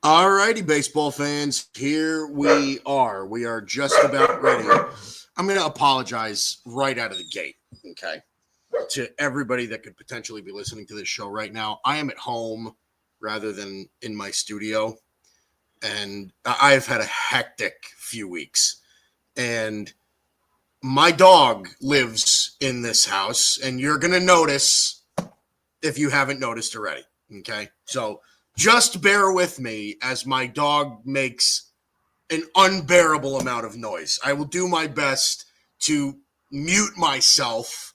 All righty, baseball fans, here we are. We are just about ready. I'm going to apologize right out of the gate, okay, to everybody that could potentially be listening to this show right now. I am at home rather than in my studio, and I've had a hectic few weeks. And my dog lives in this house, and you're going to notice if you haven't noticed already, okay? So just bear with me as my dog makes an unbearable amount of noise. I will do my best to mute myself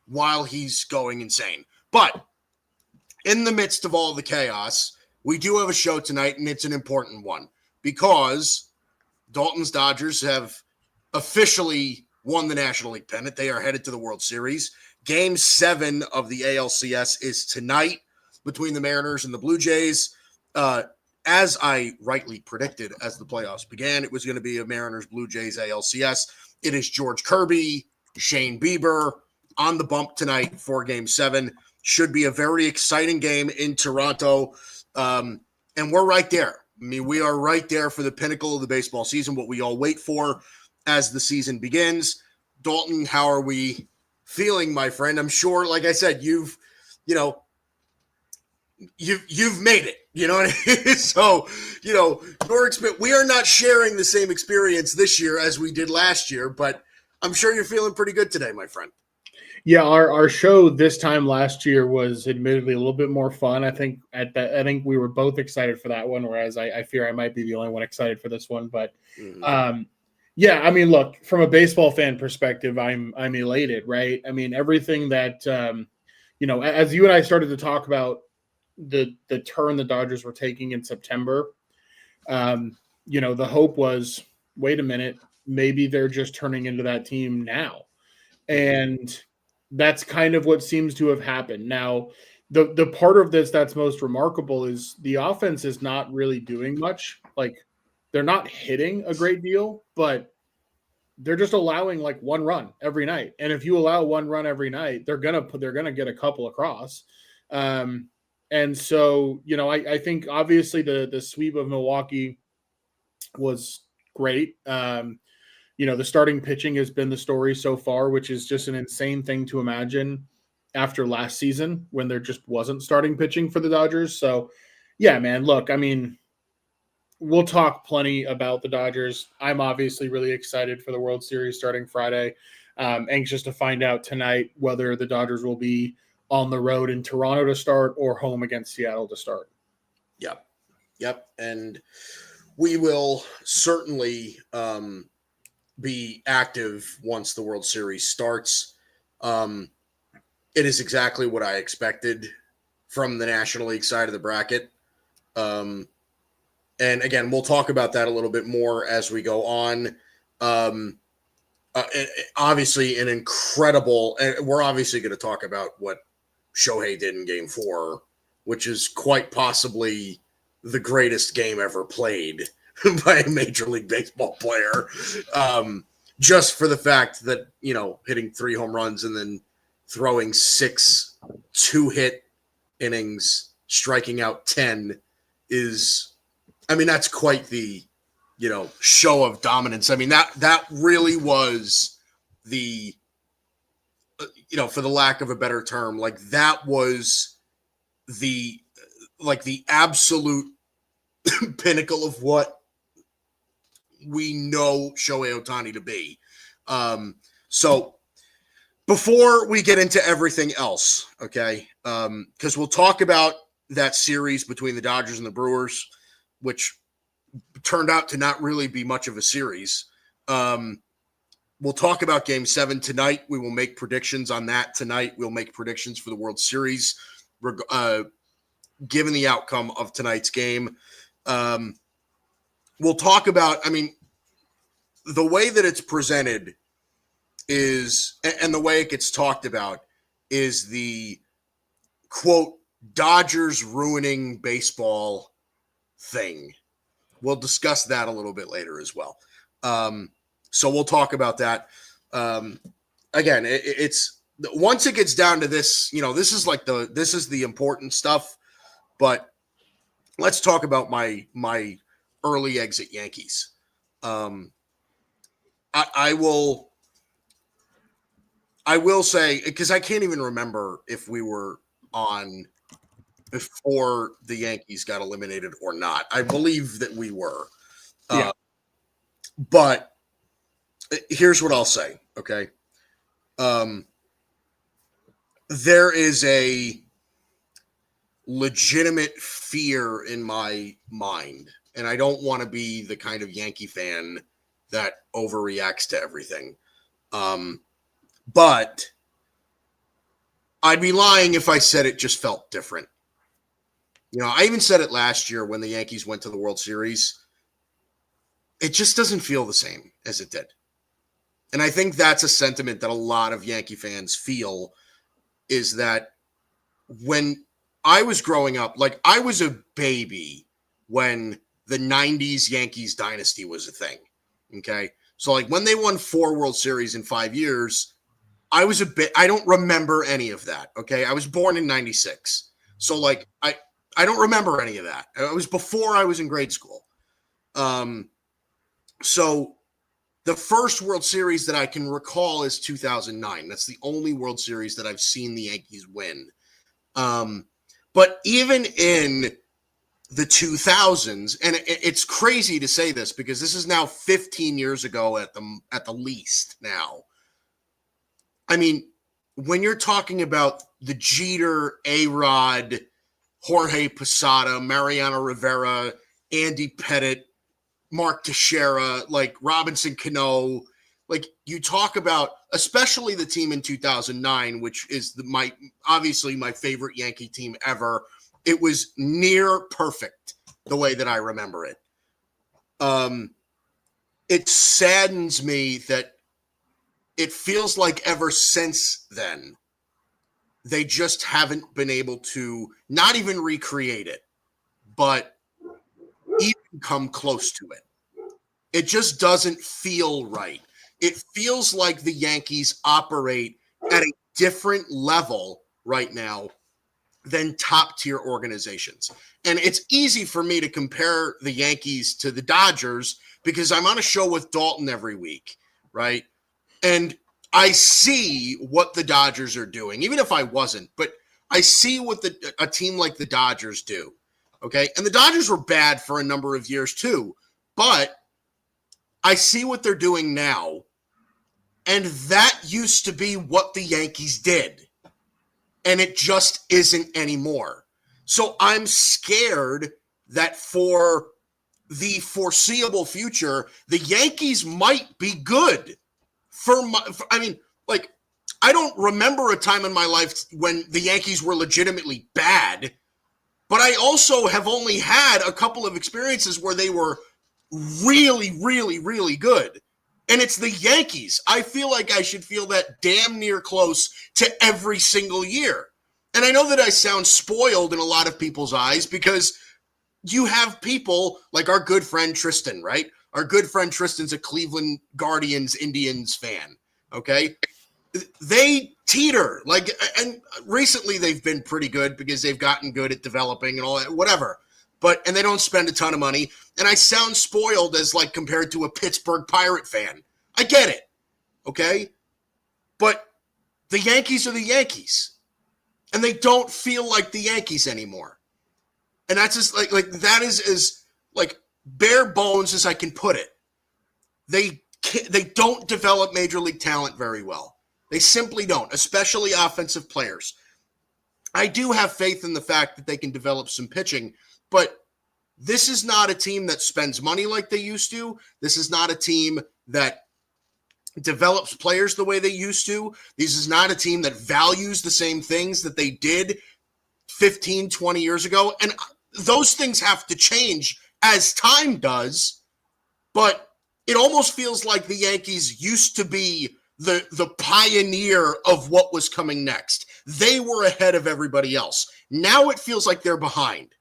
while he's going insane. But in the midst of all the chaos, we do have a show tonight, and it's an important one because Dalton's Dodgers have officially won the National League pennant. They are headed to the World Series. Game 7 of the ALCS is tonight between the Mariners and the Blue Jays. As I rightly predicted as the playoffs began, it was going to be a Mariners-Blue Jays ALCS. It is George Kirby, Shane Bieber on the bump tonight for Game 7. Should be a very exciting game in Toronto. And we're right there. I mean, we are right there for the pinnacle of the baseball season, what we all wait for as the season begins. Dalton, how are we feeling, my friend? I'm sure, like I said, you've made it, you know what I mean? So, we are not sharing the same experience this year as we did last year, but I'm sure you're feeling pretty good today, my friend. Yeah, our show this time last year was admittedly a little bit more fun. I think we were both excited for that one, whereas I fear I might be the only one excited for this one. But yeah, I mean, look, from a baseball fan perspective, I'm elated, right? I mean, everything that as you and I started to talk about the turn the Dodgers were taking in September, the hope was, wait a minute, maybe they're just turning into that team now. And that's kind of what seems to have happened. Now, the part of this that's most remarkable is the offense is not really doing much. Like, they're not hitting a great deal, but they're just allowing like one run every night. And if you allow one run every night, they're gonna get a couple across. And so, I think obviously the sweep of Milwaukee was great. The starting pitching has been the story so far, which is just an insane thing to imagine after last season when there just wasn't starting pitching for the Dodgers. So, yeah, man, look, I mean, we'll talk plenty about the Dodgers. I'm obviously really excited for the World Series starting Friday. Anxious to find out tonight whether the Dodgers will be on the road in Toronto to start or home against Seattle to start. Yep. And we will certainly be active once the World Series starts. It is exactly what I expected from the National League side of the bracket. And again, we'll talk about that a little bit more as we go on. Obviously, an incredible, and we're obviously going to talk about what Shohei did in Game 4, which is quite possibly the greatest game ever played by a Major League Baseball player. Just for the fact that, hitting 3 home runs and then throwing 6 2-hit innings, striking out 10 is, that's quite the, show of dominance. I mean, that really was the, for the lack of a better term, like that was the absolute pinnacle of what we know Shohei Ohtani to be. So before we get into everything else, okay, because we'll talk about that series between the Dodgers and the Brewers, which turned out to not really be much of a series. We'll talk about Game 7 tonight. We will make predictions on that tonight. We'll make predictions for the World Series, given the outcome of tonight's game. We'll talk about, the way that it's presented is, and the way it gets talked about is the, quote, Dodgers ruining baseball thing. We'll discuss that a little bit later as well. So we'll talk about that. Again, it's once it gets down to this, this is the important stuff, but let's talk about my early exit Yankees. I will say, because I can't even remember if we were on before the Yankees got eliminated or not. I believe that we were. Yeah. But here's what I'll say, okay? There is a legitimate fear in my mind, and I don't want to be the kind of Yankee fan that overreacts to everything. But I'd be lying if I said it just felt different. I even said it last year when the Yankees went to the World Series. It just doesn't feel the same as it did. And I think that's a sentiment that a lot of Yankee fans feel, is that when I was growing up, like I was a baby when the 90s Yankees dynasty was a thing. Okay. So like when they won 4 World Series in 5 years, I don't remember any of that. Okay. I was born in 96. So like, I don't remember any of that. It was before I was in grade school. So the first World Series that I can recall is 2009. That's the only World Series that I've seen the Yankees win. But even in the 2000s, and it's crazy to say this because this is now 15 years ago at the least now. I mean, when you're talking about the Jeter, A-Rod, Jorge Posada, Mariano Rivera, Andy Pettitte, Mark Teixeira, like Robinson Cano, like you talk about, especially the team in 2009, which is obviously my favorite Yankee team ever. It was near perfect the way that I remember it. It saddens me that it feels like ever since then, they just haven't been able to not even recreate it, but even come close to it. It just doesn't feel right. It feels like the Yankees operate at a different level right now than top-tier organizations. And it's easy for me to compare the Yankees to the Dodgers because I'm on a show with Dalton every week, right? And I see what the Dodgers are doing, even if I wasn't, but I see what a team like the Dodgers do, okay? And the Dodgers were bad for a number of years too, but I see what they're doing now, and that used to be what the Yankees did, and it just isn't anymore. So I'm scared that for the foreseeable future, the Yankees might be good. I don't remember a time in my life when the Yankees were legitimately bad, but I also have only had a couple of experiences where they were really, really, really good. And it's the Yankees. I feel like I should feel that damn near close to every single year. And I know that I sound spoiled in a lot of people's eyes because you have people like our good friend Tristan, right? Our good friend Tristan's a Cleveland Guardians Indians fan, okay? They teeter, and recently they've been pretty good because they've gotten good at developing and all that, whatever. And they don't spend a ton of money. And I sound spoiled as compared to a Pittsburgh Pirate fan. I get it, okay? But the Yankees are the Yankees. And they don't feel like the Yankees anymore. And that's just that is as bare bones as I can put it. They don't develop major league talent very well. They simply don't, especially offensive players. I do have faith in the fact that they can develop some pitching, but this is not a team that spends money like they used to. This is not a team that develops players the way they used to. This is not a team that values the same things that they did 15, 20 years ago. And those things have to change as time does, but it almost feels like the Yankees used to be the pioneer of what was coming next. They were ahead of everybody else. Now it feels like they're behind.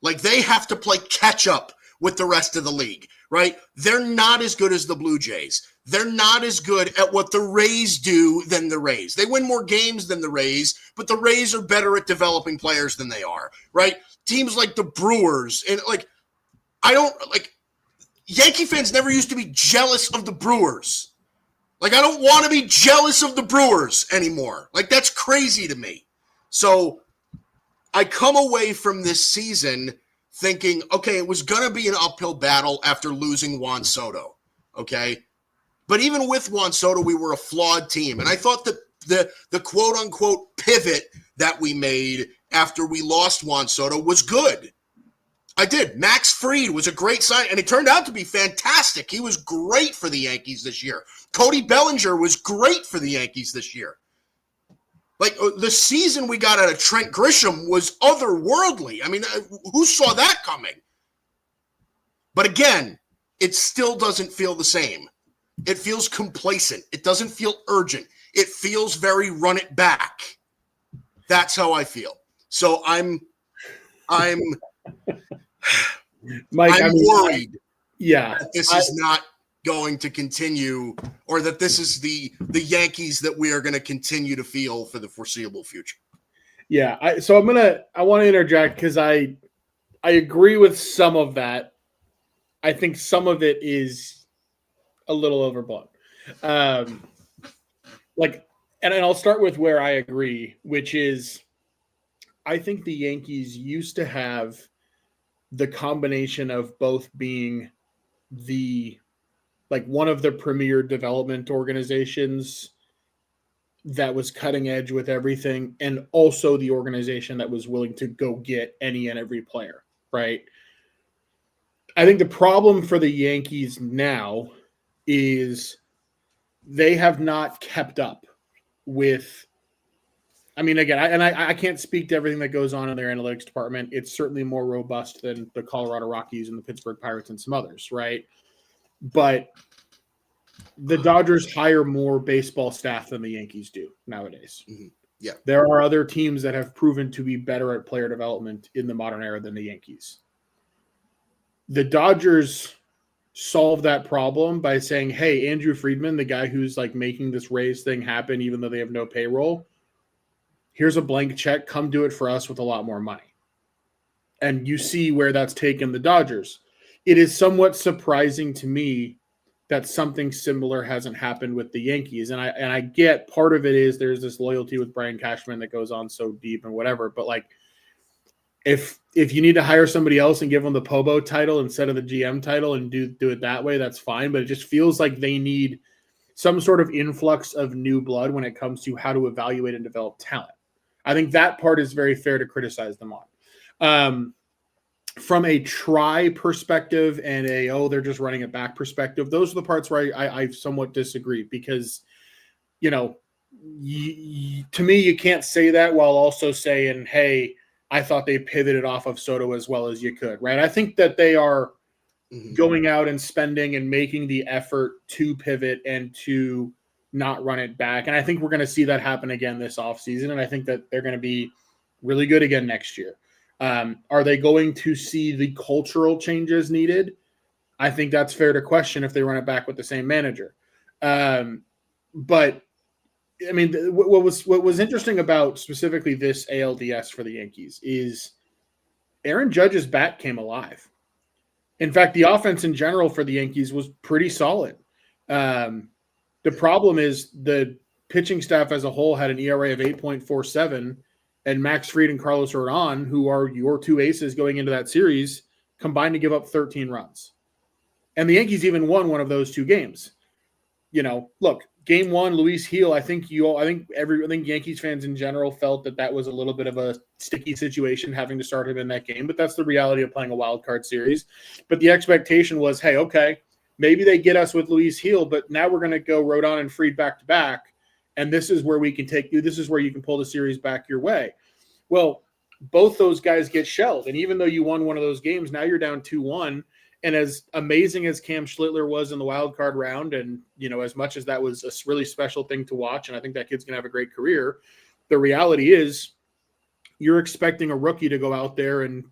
Like they have to play catch up with the rest of the league, right? They're not as good as the Blue Jays. they're not as good at what the Rays do than the Rays. They win more games than the Rays, but the Rays are better at developing players than they are, right? Teams like the Brewers, and Yankee fans never used to be jealous of the Brewers. I don't want to be jealous of the Brewers anymore. That's crazy to me. So I come away from this season thinking, okay, it was going to be an uphill battle after losing Juan Soto, okay? But even with Juan Soto, we were a flawed team. And I thought that the quote-unquote pivot that we made after we lost Juan Soto was good. I did. Max Fried was a great sign, and it turned out to be fantastic. He was great for the Yankees this year. Cody Bellinger was great for the Yankees this year. The season we got out of Trent Grisham was otherworldly. I mean, who saw that coming? But again, it still doesn't feel the same. It feels complacent. It doesn't feel urgent. It feels very run it back. That's how I feel. So I'm Mike, I'm worried. That this is not going to continue, or that this is the Yankees that we are going to continue to feel for the foreseeable future. Yeah. I want to interject because I agree with some of that. I think some of it is a little overblown. And I'll start with where I agree, which is I think the Yankees used to have the combination of both being one of the premier development organizations that was cutting edge with everything, and also the organization that was willing to go get any and every player, right? I think the problem for the Yankees now is they have not kept up with, I can't speak to everything that goes on in their analytics department. It's certainly more robust than the Colorado Rockies and the Pittsburgh Pirates and some others, right? But the Dodgers hire more baseball staff than the Yankees do nowadays. Mm-hmm. Yeah. There are other teams that have proven to be better at player development in the modern era than the Yankees. The Dodgers solve that problem by saying, hey, Andrew Friedman, the guy who's making this Rays thing happen, even though they have no payroll, here's a blank check. Come do it for us with a lot more money. And you see where that's taken the Dodgers. It is somewhat surprising to me that something similar hasn't happened with the Yankees. And I get part of it is there's this loyalty with Brian Cashman that goes on so deep and whatever. But if you need to hire somebody else and give them the Pobo title instead of the GM title and do it that way, that's fine. But it just feels like they need some sort of influx of new blood when it comes to how to evaluate and develop talent. I think that part is very fair to criticize them on. From a try perspective and they're just running it back perspective, those are the parts where I somewhat disagree because, to me, you can't say that while also saying, hey, I thought they pivoted off of Soto as well as you could, right? I think that they are going out and spending and making the effort to pivot and to not run it back. And I think we're going to see that happen again this offseason. And I think that they're going to be really good again next year. Are they going to see the cultural changes needed? I think that's fair to question if they run it back with the same manager. But what was interesting about specifically this ALDS for the Yankees is Aaron Judge's bat came alive. In fact, the offense in general for the Yankees was pretty solid. The problem is the pitching staff as a whole had an ERA of 8.47, and Max Fried and Carlos Rodon, who are your two aces going into that series, combined to give up 13 runs. And the Yankees even won one of those two games. Look, game one, Luis Gil, I think Yankees fans in general felt that was a little bit of a sticky situation having to start him in that game, but that's the reality of playing a wild card series. But the expectation was, hey, okay, maybe they get us with Luis Gil, but now we're going to go Rodon and Fried back to back. And this is where we can take you. This is where you can pull the series back your way. Well, both those guys get shelled. And even though you won one of those games, now you're down 2-1. And as amazing as Cam Schlittler was in the wild card round, and, as much as that was a really special thing to watch, and I think that kid's going to have a great career, the reality is you're expecting a rookie to go out there and,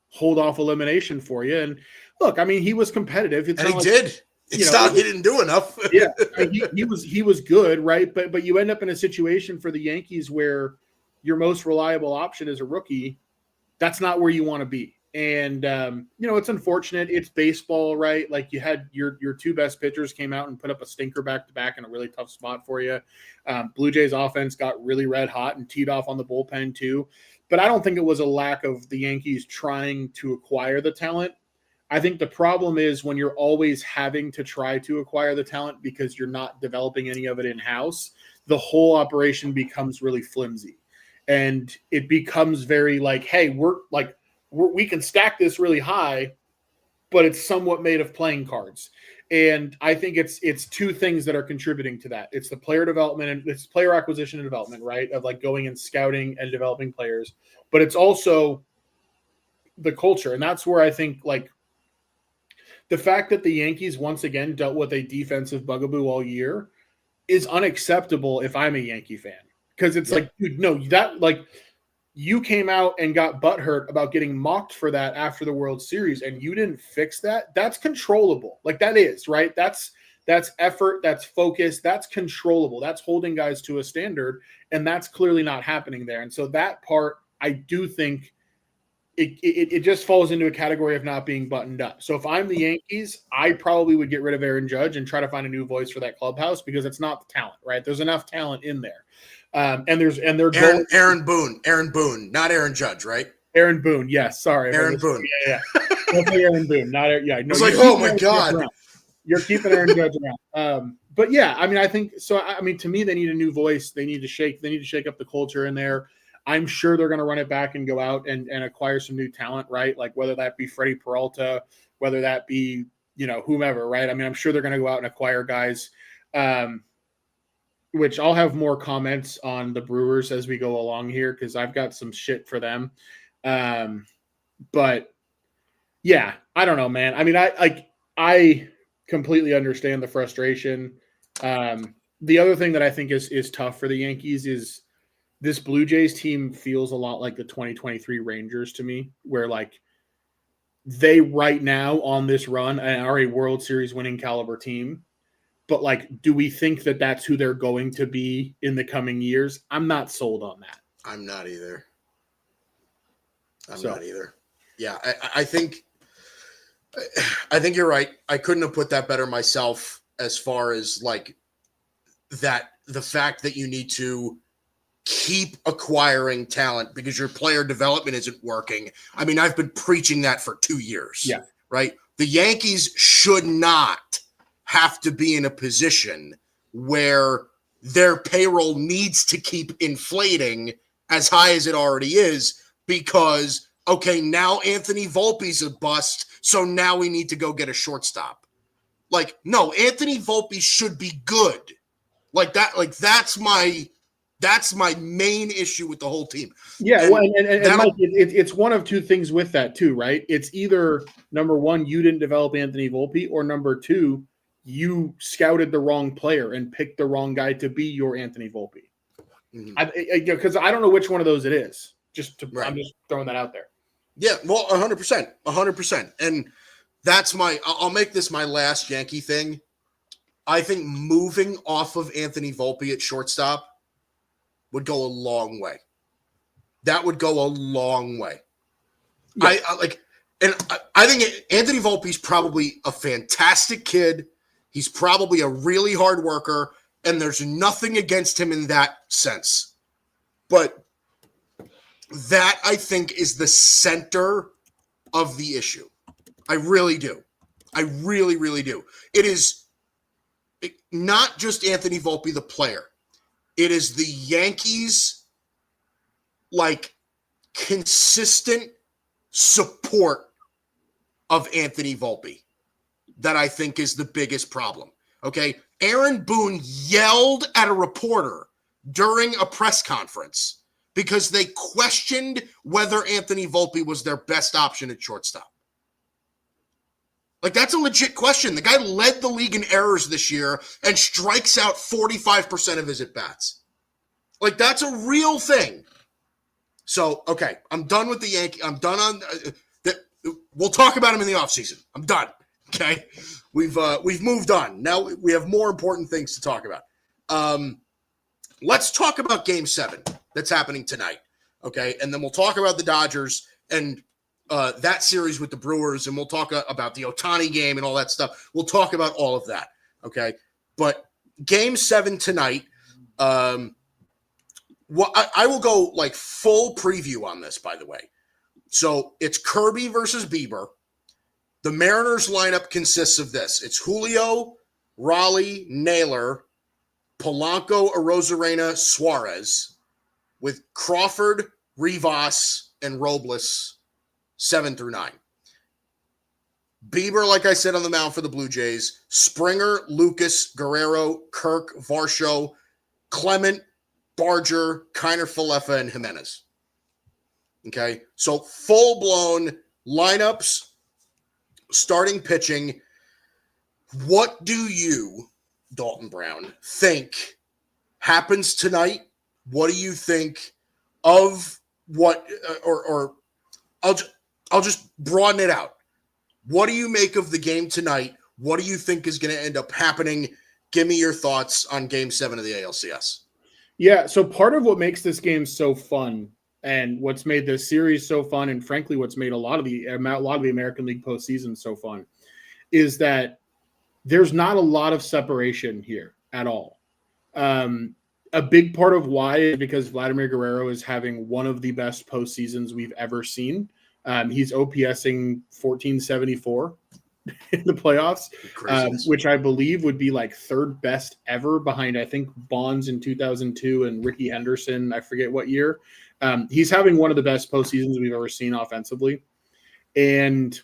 hold off elimination for you. And look, he was competitive. And he did. It's not he didn't do enough. Yeah, he was good, right? But you end up in a situation for the Yankees where your most reliable option is a rookie. That's not where you want to be. And it's unfortunate. It's baseball, right? Like you had your two best pitchers came out and put up a stinker back to back in a really tough spot for you. Blue Jays offense got really red hot and teed off on the bullpen too. But I don't think it was a lack of the Yankees trying to acquire the talent. I think the problem is when you're always having to try to acquire the talent because you're not developing any of it in-house, the whole operation becomes really flimsy. And it becomes very like, hey, we can stack this really high, but it's somewhat made of playing cards. And I think it's two things that are contributing to that. It's the player development and it's player acquisition and development, right? Of like going and scouting and developing players, but it's also the culture. And that's where I think like the fact that the Yankees once again dealt with a defensive bugaboo all year is unacceptable if I'm a Yankee fan. Because it's like, dude, no, that like you came out and got butthurt about getting mocked for that after the World Series and you didn't fix that. That's controllable. Like that is, right? That's effort, that's focus, that's controllable. That's holding guys to a standard. And that's clearly not happening there. And so that part, I do think it just falls into a category of not being buttoned up. So if I'm the Yankees, I probably would get rid of Aaron Judge and try to find a new voice for that clubhouse because it's not the talent, right? There's enough talent in there. Aaron Boone, not Aaron Judge, right? Aaron Boone, yes. Sorry, Aaron Boone. Yeah. Aaron Boone, not yeah. No, it's like, oh my god, you're keeping Aaron Judge around. But yeah, I mean, I think so. I mean, to me, they need a new voice. They need to shake up the culture in there. I'm sure they're going to run it back and go out and acquire some new talent, right? Like whether that be Freddie Peralta, whether that be whomever, right? I mean, I'm sure they're going to go out and acquire guys. Which I'll have more comments on the Brewers as we go along here because I've got some shit for them. But yeah, I don't know, man. I mean, I completely understand the frustration. The other thing that I think is tough for the Yankees is this Blue Jays team feels a lot like the 2023 Rangers to me, where like they right now on this run are a World Series winning caliber team. But like, do we think that that's who they're going to be in the coming years? I'm not sold on that. I'm not either. Not either. Yeah, I think you're right. I couldn't have put that better myself as far as like that, the fact that you need to keep acquiring talent because your player development isn't working. I mean, I've been preaching that for 2 years. Yeah. Right. The Yankees should not have to be in a position where their payroll needs to keep inflating as high as it already is because, okay, now Anthony Volpe's a bust, so now we need to go get a shortstop. Like, no, Anthony Volpe should be good. Like that, like that's my main issue with the whole team. Yeah, well, and Mike, it's one of two things with that too, right? It's either number one, you didn't develop Anthony Volpe, or number two, you scouted the wrong player and picked the wrong guy to be your Anthony Volpe. Mm-hmm. Because I don't know which one of those it is. I'm just throwing that out there. Yeah, well, 100%. And that's I'll make this my last Yankee thing. I think moving off of Anthony Volpe at shortstop would go a long way. That would go a long way. Yeah. I think Anthony Volpe's probably a fantastic kid. He's probably a really hard worker, and there's nothing against him in that sense. But that, I think, is the center of the issue. I really do. I really, really do. It is not just Anthony Volpe, the player. It is the Yankees, like, consistent support of Anthony Volpe that I think is the biggest problem. Okay? Aaron Boone yelled at a reporter during a press conference because they questioned whether Anthony Volpe was their best option at shortstop. Like, that's a legit question. The guy led the league in errors this year and strikes out 45% of his at-bats. Like, that's a real thing. So, okay, I'm done with the Yankee. I'm done on we'll talk about him in the offseason. I'm done. Okay, we've moved on. Now we have more important things to talk about. Let's talk about Game 7 that's happening tonight. Okay, and then we'll talk about the Dodgers and that series with the Brewers, and we'll talk about the Ohtani game and all that stuff. We'll talk about all of that. Okay, but Game 7 tonight. I will go like full preview on this, by the way. So it's Kirby versus Bieber. The Mariners lineup consists of this. It's Julio, Raleigh, Naylor, Polanco, Arozarena, Suarez, with Crawford, Rivas, and Robles, 7 through 9. Bieber, like I said, on the mound for the Blue Jays. Springer, Lucas, Guerrero, Kirk, Varsho, Clement, Barger, Kiner Falefa, and Jimenez. Okay, so full-blown lineups, starting pitching. What do you, Dalton Brown, think happens tonight? What do you think of what, or I'll just broaden it out. What do you make of the game tonight? What do you think is going to end up happening? Give me your thoughts on Game 7 of the ALCS. Yeah, so part of what makes this game so fun and what's made this series so fun, and frankly, what's made a lot of the American League postseason so fun, is that there's not a lot of separation here at all. A big part of why is because Vladimir Guerrero is having one of the best postseasons we've ever seen. He's OPSing 1474 in the playoffs, which I believe would be like third best ever behind, I think, Bonds in 2002 and Ricky Henderson. I forget what year. He's having one of the best postseasons we've ever seen offensively. And,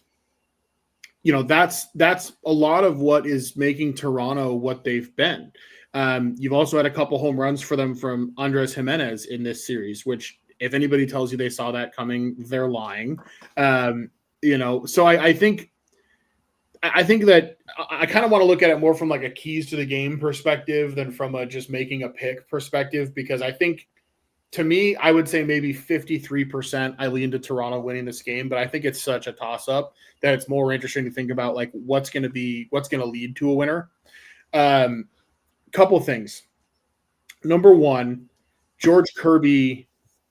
you know, that's a lot of what is making Toronto what they've been. You've also had a couple home runs for them from Andres Jimenez in this series, which if anybody tells you they saw that coming, they're lying. So I think that I kind of want to look at it more from like a keys to the game perspective than from a just making a pick perspective, because I think, to me, I would say maybe 53% I lean to Toronto winning this game, but I think it's such a toss-up that it's more interesting to think about like what's going to lead to a winner. Couple things. Number one, George Kirby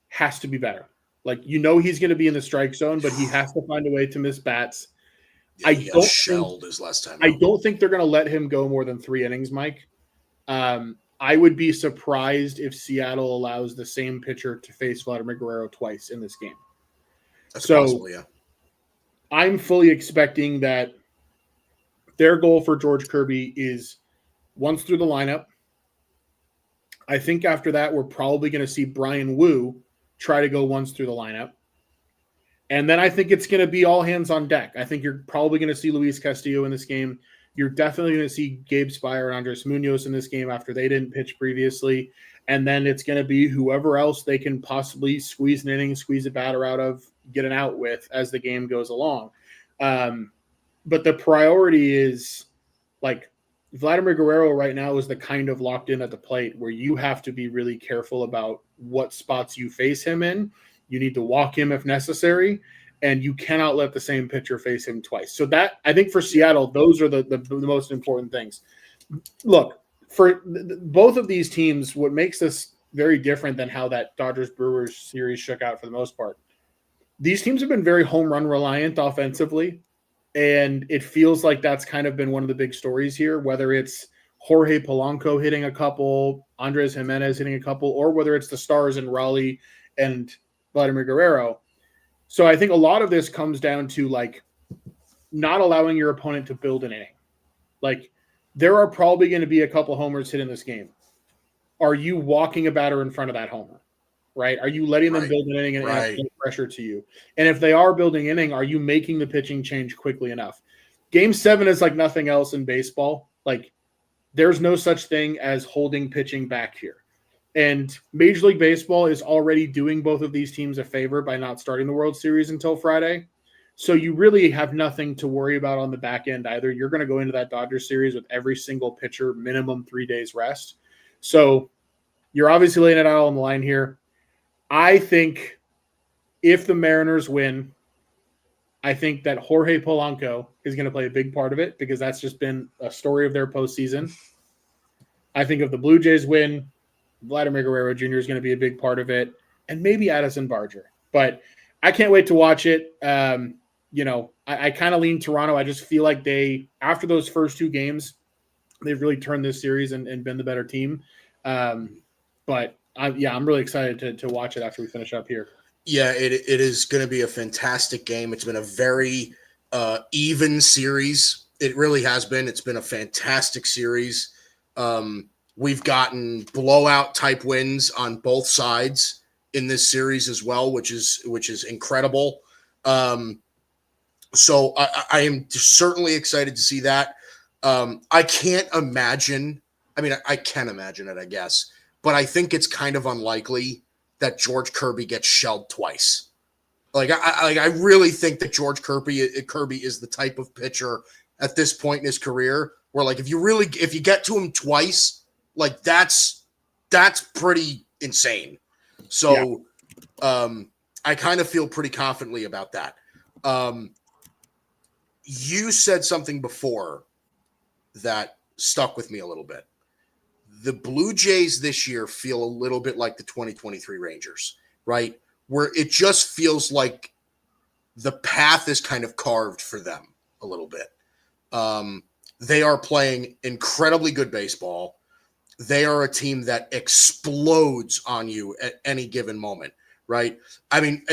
has to be better. Like, you know, he's going to be in the strike zone, but he has to find a way to miss bats. Yeah, he got shelled his last time. I don't think they're going to let him go more than 3 innings, Mike. I would be surprised if Seattle allows the same pitcher to face Vladimir Guerrero twice in this game. That's possible, yeah. I'm fully expecting that their goal for George Kirby is once through the lineup. I think after that, we're probably going to see Brian Wu try to go once through the lineup. And then I think it's going to be all hands on deck. I think you're probably going to see Luis Castillo in this game. You're definitely going to see Gabe Spire and Andres Munoz in this game after they didn't pitch previously. And then it's going to be whoever else they can possibly squeeze an inning, squeeze a batter out of, get an out with as the game goes along. But the priority is, like, Vladimir Guerrero right now is the kind of locked in at the plate where you have to be really careful about what spots you face him in. You need to walk him if necessary, and you cannot let the same pitcher face him twice. So that, I think for Seattle, those are the most important things. Look, for both of these teams, what makes this very different than how that Dodgers-Brewers series shook out for the most part, these teams have been very home run reliant offensively, and it feels like that's kind of been one of the big stories here, whether it's Jorge Polanco hitting a couple, Andres Jimenez hitting a couple, or whether it's the stars in Raleigh and Vladimir Guerrero. So I think a lot of this comes down to, like, not allowing your opponent to build an inning. Like, there are probably going to be a couple homers hit in this game. Are you walking a batter in front of that homer? Right? Are you letting them build an inning and add pressure to you? And if they are building inning, are you making the pitching change quickly enough? Game 7 is like nothing else in baseball. Like, there's no such thing as holding pitching back here. And Major League Baseball is already doing both of these teams a favor by not starting the World Series until Friday. So you really have nothing to worry about on the back end either. You're going to go into that Dodgers series with every single pitcher minimum 3 days rest. So you're obviously laying it out on the line here. I think if the Mariners win, I think that Jorge Polanco is going to play a big part of it because that's just been a story of their postseason. I think if the Blue Jays win, Vladimir Guerrero Jr. is going to be a big part of it, and maybe Addison Barger. But I can't wait to watch it. I kind of lean Toronto. I just feel like after those first two games, they've really turned this series and been the better team. But I'm really excited to watch it after we finish up here. Yeah, it is going to be a fantastic game. It's been a very even series. It really has been. It's been a fantastic series. We've gotten blowout type wins on both sides in this series as well, which is incredible. So I am certainly excited to see that. I can't imagine. I mean, I can imagine it, I guess, but I think it's kind of unlikely that George Kirby gets shelled twice. I really think that George Kirby is the type of pitcher at this point in his career where, like, if you get to him twice, like that's pretty insane. So, I kind of feel pretty confidently about that. You said something before that stuck with me a little bit. The Blue Jays this year feel a little bit like the 2023 Rangers, right? Where it just feels like the path is kind of carved for them a little bit. They are playing incredibly good baseball. They are a team that explodes on you at any given moment, right? I mean,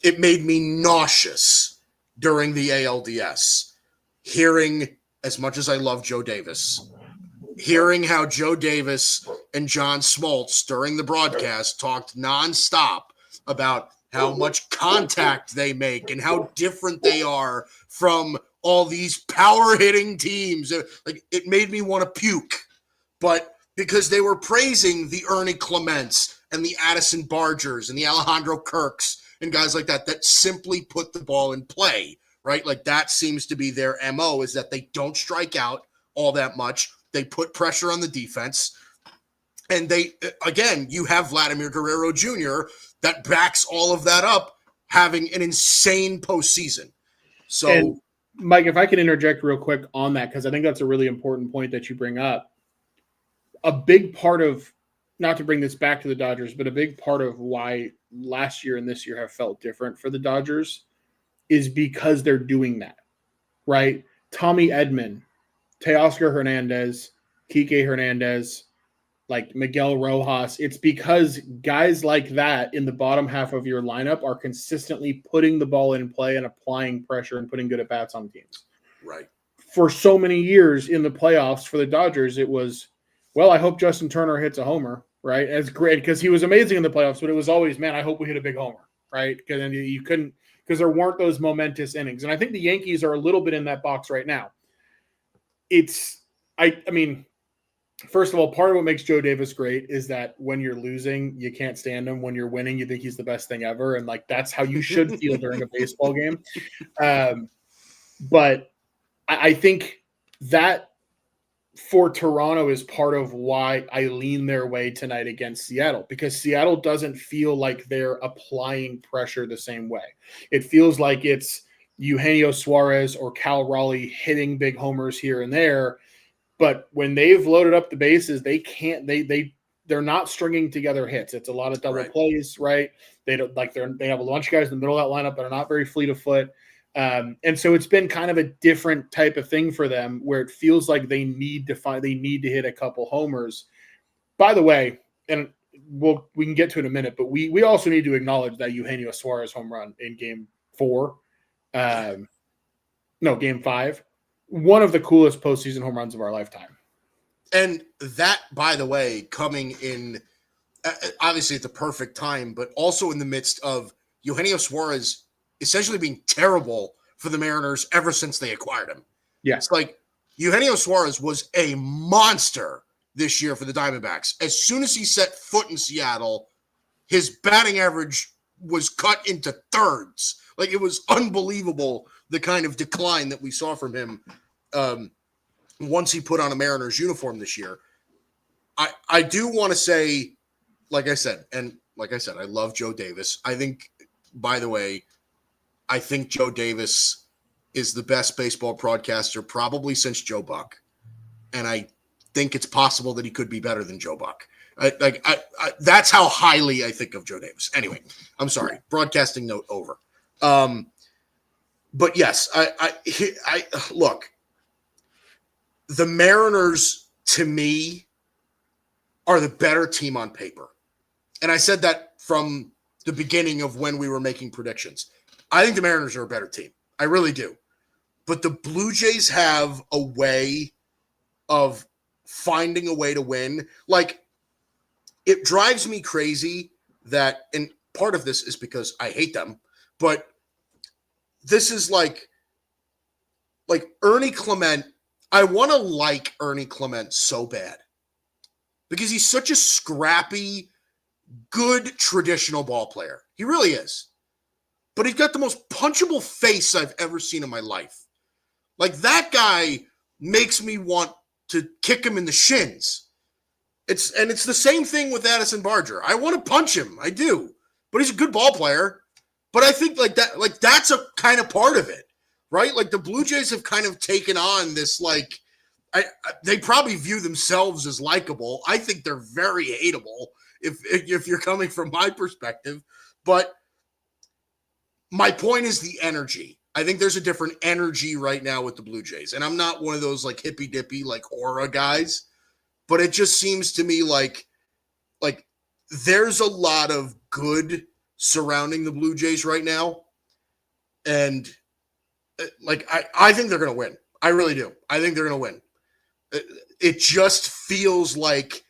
it made me nauseous during the ALDS, hearing, as much as I love Joe Davis, hearing how Joe Davis and John Smoltz during the broadcast talked nonstop about how much contact they make and how different they are from all these power hitting teams. Like, it made me want to puke, but because they were praising the Ernie Clements and the Addison Bargers and the Alejandro Kirks and guys like that simply put the ball in play, right? Like, that seems to be their MO, is that they don't strike out all that much. They put pressure on the defense. And you have Vladimir Guerrero Jr. that backs all of that up, having an insane postseason. So, and Mike, if I can interject real quick on that, because I think that's a really important point that you bring up. A big part of, not to bring this back to the Dodgers, but a big part of why last year and this year have felt different for the Dodgers is because they're doing that, right? Tommy Edman, Teoscar Hernandez, Kike Hernandez, like Miguel Rojas. It's because guys like that in the bottom half of your lineup are consistently putting the ball in play and applying pressure and putting good at-bats on teams. Right. For so many years in the playoffs for the Dodgers, it was, well, I hope Justin Turner hits a homer, right? It's great because he was amazing in the playoffs, but it was always, man, I hope we hit a big homer, right? Because then you couldn't, because there weren't those momentous innings. And I think the Yankees are a little bit in that box right now. I mean, first of all, part of what makes Joe Davis great is that when you're losing, you can't stand him. When you're winning, you think he's the best thing ever. And like, that's how you should feel during a baseball game. But I think that for Toronto is part of why I lean their way tonight against Seattle, because Seattle doesn't feel like they're applying pressure the same way. It feels like it's Eugenio Suarez or Cal Raleigh hitting big homers here and there. But when they've loaded up the bases, they can't, they're not stringing together hits. It's a lot of double plays, right? They don't they have a bunch of guys in the middle of that lineup that are not very fleet of foot. And so it's been kind of a different type of thing for them where it feels like they need to hit a couple homers. By the way, and we can get to it in a minute, but we also need to acknowledge that Eugenio Suarez home run in game 5, one of the coolest postseason home runs of our lifetime. And that, by the way, coming in obviously at the perfect time, but also in the midst of Eugenio Suarez essentially being terrible for the Mariners ever since they acquired him. Yeah. It's like Eugenio Suarez was a monster this year for the Diamondbacks. As soon as he set foot in Seattle, his batting average was cut into thirds. Like, it was unbelievable, the kind of decline that we saw from him once he put on a Mariners uniform this year. I do want to say, like I said, I love Joe Davis. I think, by the way, I think Joe Davis is the best baseball broadcaster probably since Joe Buck. And I think it's possible that he could be better than Joe Buck. That's how highly I think of Joe Davis. Anyway, I'm sorry. Broadcasting note over. But yes, I look, the Mariners to me are the better team on paper. And I said that from the beginning of when we were making predictions. I think the Mariners are a better team. I really do. But the Blue Jays have a way of finding a way to win. Like, it drives me crazy that, and part of this is because I hate them, but this is like Ernie Clement. I want to like Ernie Clement so bad because he's such a scrappy, good traditional ball player. He really is. But he's got the most punchable face I've ever seen in my life. Like, that guy makes me want to kick him in the shins. It's the same thing with Addison Barger. I want to punch him. I do. But he's a good ball player. But I think that's a kind of part of it, right? Like, the Blue Jays have kind of taken on this, like, they probably view themselves as likable. I think they're very hateable if you're coming from my perspective. But my point is the energy. I think there's a different energy right now with the Blue Jays. And I'm not one of those like hippy dippy, like aura guys, but it just seems to me like there's a lot of good surrounding the Blue Jays right now. And like, I think they're going to win. I really do. I think they're going to win. It just feels like,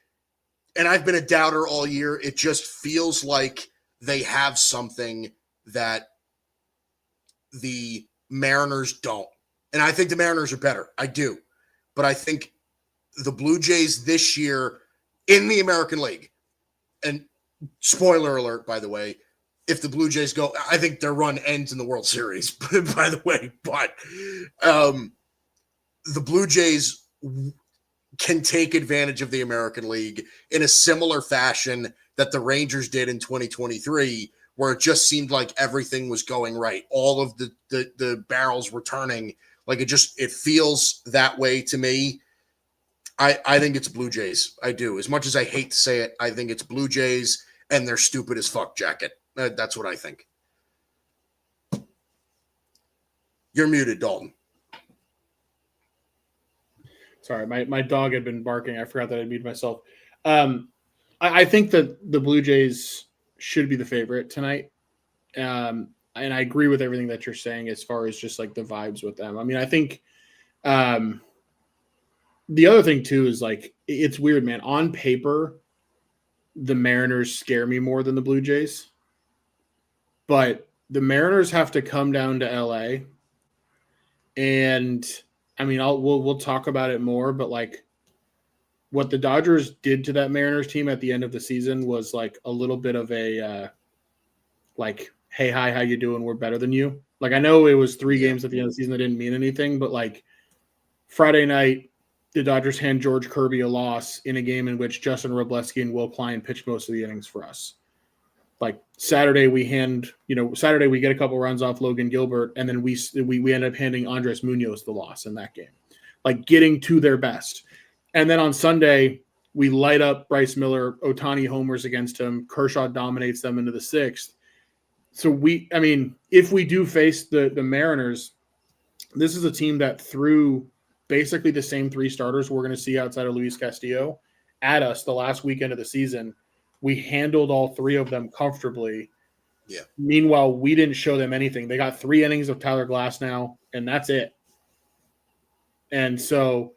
and I've been a doubter all year. It just feels like they have something that the Mariners don't. And I think the Mariners are better. I do. But I think the Blue Jays this year in the American League, and spoiler alert, by the way, if the Blue Jays go, I think their run ends in the World Series, by the way. But the Blue Jays can take advantage of the American League in a similar fashion that the Rangers did in 2023, where it just seemed like everything was going right. All of the barrels were turning. Like, it feels that way to me. I think it's Blue Jays. I do. As much as I hate to say it, I think it's Blue Jays and their stupid as fuck jacket. That's what I think. You're muted, Dalton. Sorry, my dog had been barking. I forgot that I muted myself. I think that the Blue Jays should be the favorite tonight. And I agree with everything that you're saying as far as just like the vibes with them. I mean, I think the other thing too is like, it's weird, man. On paper, the Mariners scare me more than the Blue Jays, but the Mariners have to come down to LA. And I mean, we'll talk about it more, but like what the Dodgers did to that Mariners team at the end of the season was like a little bit of a like, hey, hi, how you doing? We're better than you. Like, I know it was 3 games at the end of the season that didn't mean anything, but like Friday night, the Dodgers hand George Kirby a loss in a game in which Justin Robleski and Will Klein pitched most of the innings for us. Like Saturday, we get a couple runs off Logan Gilbert, and then we end up handing Andres Munoz the loss in that game, like getting to their best. And then on Sunday, we light up Bryce Miller, Ohtani homers against him. Kershaw dominates them into the 6th. So if we do face the Mariners, this is a team that threw basically the same 3 starters we're going to see outside of Luis Castillo at us the last weekend of the season. We handled all 3 of them comfortably. Yeah. Meanwhile, we didn't show them anything. They got 3 innings of Tyler Glasnow, and that's it. And so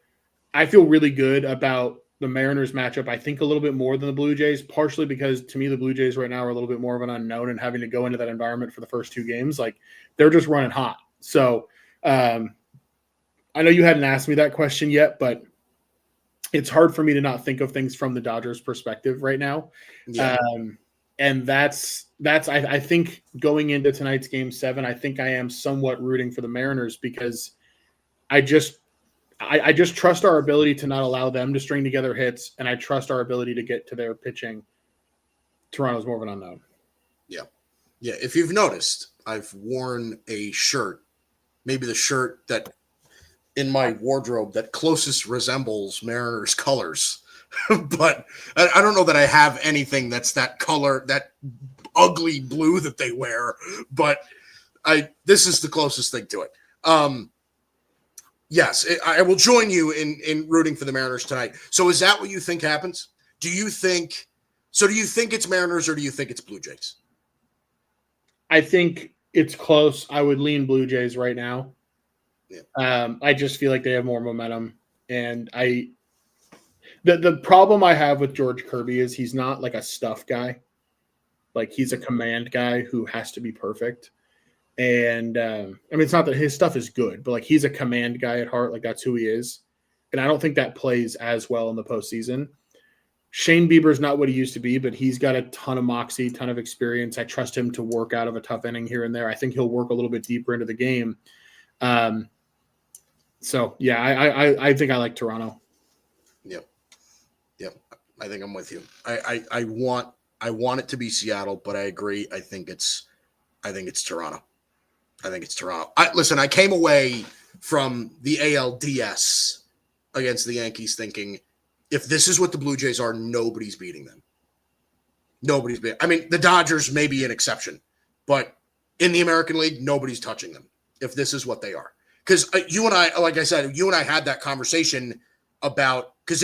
I feel really good about the Mariners matchup, I think a little bit more than the Blue Jays, partially because to me the Blue Jays right now are a little bit more of an unknown and having to go into that environment for the first 2 games. Like, they're just running hot. So I know you hadn't asked me that question yet, but it's hard for me to not think of things from the Dodgers perspective right now. Yeah. And that's I think going into tonight's game 7, I think I am somewhat rooting for the Mariners because I just trust our ability to not allow them to string together hits, and I trust our ability to get to their pitching. Toronto's more of an unknown. Yeah. Yeah, if you've noticed, I've worn a shirt, maybe the shirt that in my wardrobe that closest resembles Mariners colors. But I don't know that I have anything that's that color, that ugly blue that they wear, but this is the closest thing to it. Yes, I will join you in rooting for the Mariners tonight. So is that what you think happens? Do you think it's Mariners or do you think it's Blue Jays? I think it's close. I would lean Blue Jays right now. Yeah. I just feel like they have more momentum. And the problem I have with George Kirby is he's not like a stuff guy. Like he's a command guy who has to be perfect. And I mean, it's not that his stuff is good, but like he's a command guy at heart. Like that's who he is. And I don't think that plays as well in the postseason. Shane Bieber's not what he used to be, but he's got a ton of moxie, ton of experience. I trust him to work out of a tough inning here and there. I think he'll work a little bit deeper into the game. So yeah, I think I like Toronto. Yep. I think I'm with you. I want it to be Seattle, but I agree. I think it's Toronto. Listen, I came away from the ALDS against the Yankees thinking, if this is what the Blue Jays are, nobody's beating them. I mean, the Dodgers may be an exception, but in the American League, nobody's touching them if this is what they are. Because you and I, like I said, had that conversation about, because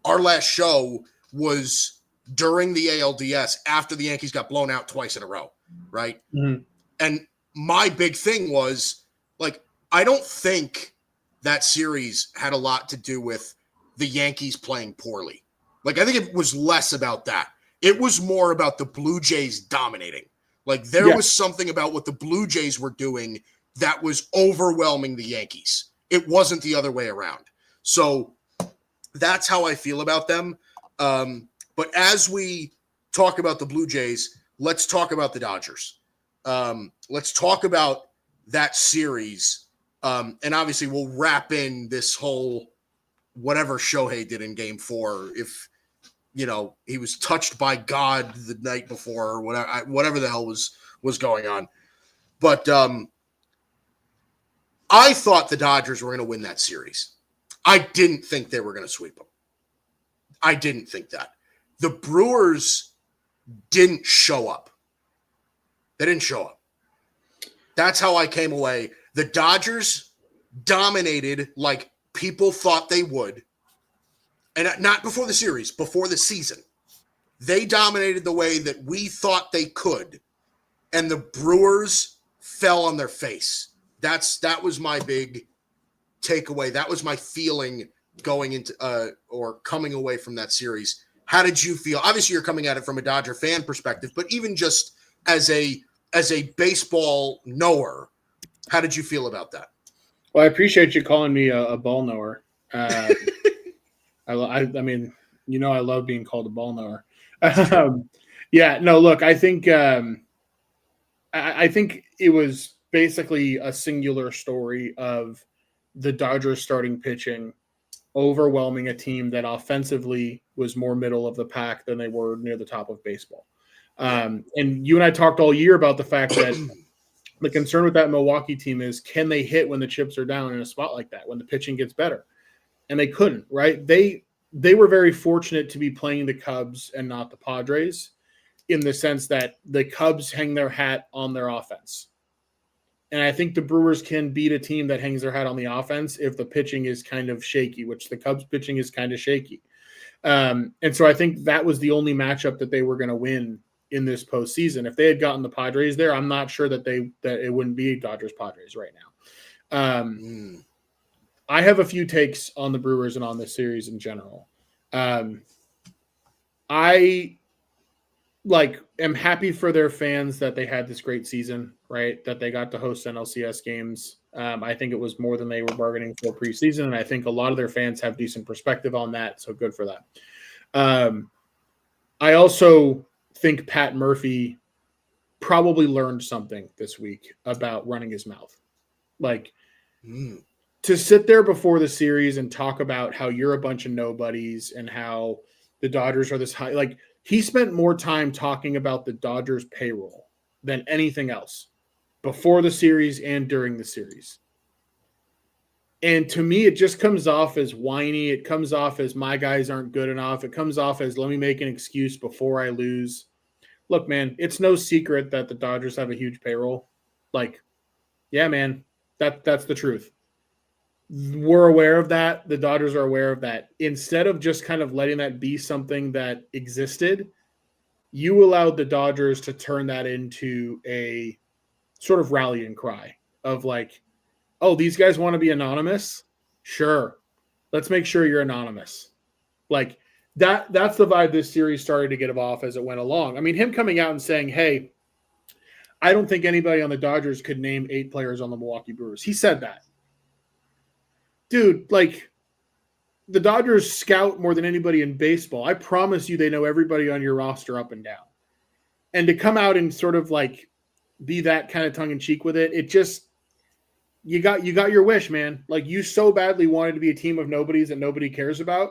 our last show was during the ALDS after the Yankees got blown out twice in a row, right? Mm-hmm. And my big thing was, like, I don't think that series had a lot to do with the Yankees playing poorly. Like, I think it was less about that. It was more about the Blue Jays dominating. Like, there was something about what the Blue Jays were doing that was overwhelming the Yankees. It wasn't the other way around. So that's how I feel about them. But as we talk about the Blue Jays, let's talk about the Dodgers. Let's talk about that series. And obviously we'll wrap in this whole whatever Shohei did in game 4. If, he was touched by God the night before or whatever the hell was going on. But I thought the Dodgers were going to win that series. I didn't think they were going to sweep them. I didn't think that. The Brewers didn't show up. They didn't show up. That's how I came away. The Dodgers dominated like people thought they would. And not before the series, before the season. They dominated the way that we thought they could. And the Brewers fell on their face. That was my big takeaway. That was my feeling going into or coming away from that series. How did you feel? Obviously, you're coming at it from a Dodger fan perspective, but even just as a baseball knower, how did you feel about that? Well, I appreciate you calling me a ball knower. I mean, I love being called a ball knower. Yeah, no, look, I think it was basically a singular story of the Dodgers starting pitching overwhelming a team that offensively was more middle of the pack than they were near the top of baseball. And you and I talked all year about the fact that the concern with that Milwaukee team is, can they hit when the chips are down in a spot like that, when the pitching gets better? And they couldn't, right? They were very fortunate to be playing the Cubs and not the Padres, in the sense that the Cubs hang their hat on their offense. And I think the Brewers can beat a team that hangs their hat on the offense if the pitching is kind of shaky, which the Cubs pitching is kind of shaky. And so I think that was the only matchup that they were going to win in this postseason. If they had gotten the Padres there, I'm not sure that it wouldn't be Dodgers Padres right now. I have a few takes on the Brewers and on this series in general. I am happy for their fans that they had this great season, right? That they got to host NLCS games. I think it was more than they were bargaining for preseason, and I think a lot of their fans have decent perspective on that, so good for that. I also think Pat Murphy probably learned something this week about running his mouth. To sit there before the series and talk about how you're a bunch of nobodies and how the Dodgers are this high, He spent more time talking about the Dodgers payroll than anything else before the series and during the series. And to me, it just comes off as whiny. It comes off as my guys aren't good enough. It comes off as let me make an excuse before I lose. Look, man, it's no secret that the Dodgers have a huge payroll. Like, yeah, man, that's the truth. We're aware of that. The Dodgers are aware of that. Instead of just kind of letting that be something that existed, you allowed the Dodgers to turn that into a sort of rallying cry of like, oh, these guys want to be anonymous? Sure. Let's make sure you're anonymous. Like that's the vibe this series started to get off as it went along. I mean, him coming out and saying, hey, I don't think anybody on the Dodgers could name 8 players on the Milwaukee Brewers. He said that. Dude, like the Dodgers scout more than anybody in baseball. I promise you they know everybody on your roster up and down. And to come out and sort of like be that kind of tongue in cheek with it, it just you got your wish, man. Like you so badly wanted to be a team of nobodies that nobody cares about.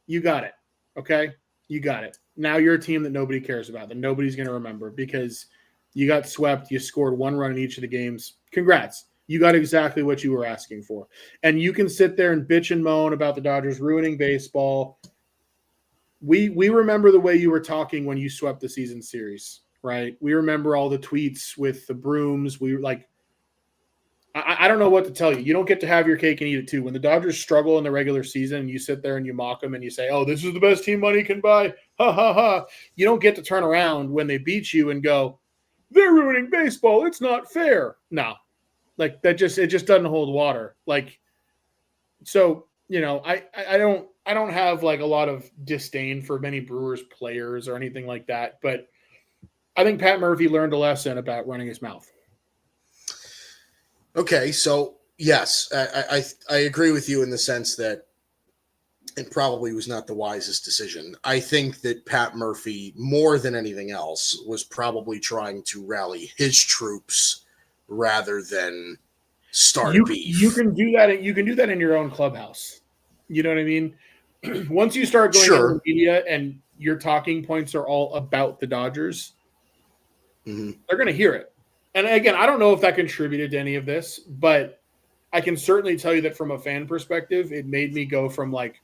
You got it. Okay? You got it. Now you're a team that nobody cares about, that nobody's going to remember because you got swept, you scored 1 run in each of the games. Congrats. You got exactly what you were asking for. And you can sit there and bitch and moan about the Dodgers ruining baseball. We remember the way you were talking when you swept the season series, right? We remember all the tweets with the brooms. We like, I don't know what to tell you. You don't get to have your cake and eat it too. When the Dodgers struggle in the regular season and you sit there and you mock them and you say, oh, this is the best team money can buy. Ha, ha, ha. You don't get to turn around when they beat you and go, they're ruining baseball. It's not fair. No. Like it just doesn't hold water. Like, so, you know, I don't have like a lot of disdain for many Brewers players or anything like that, but I think Pat Murphy learned a lesson about running his mouth. Okay, so yes, I agree with you in the sense that it probably was not the wisest decision. I think that Pat Murphy, more than anything else, was probably trying to rally his troops rather than start beef. You can do that. You can do that in your own clubhouse. You know what I mean? Once you start going to the media and your talking points are all about the Dodgers, they're going to hear it. And again, I don't know if that contributed to any of this, but I can certainly tell you that from a fan perspective, it made me go from like,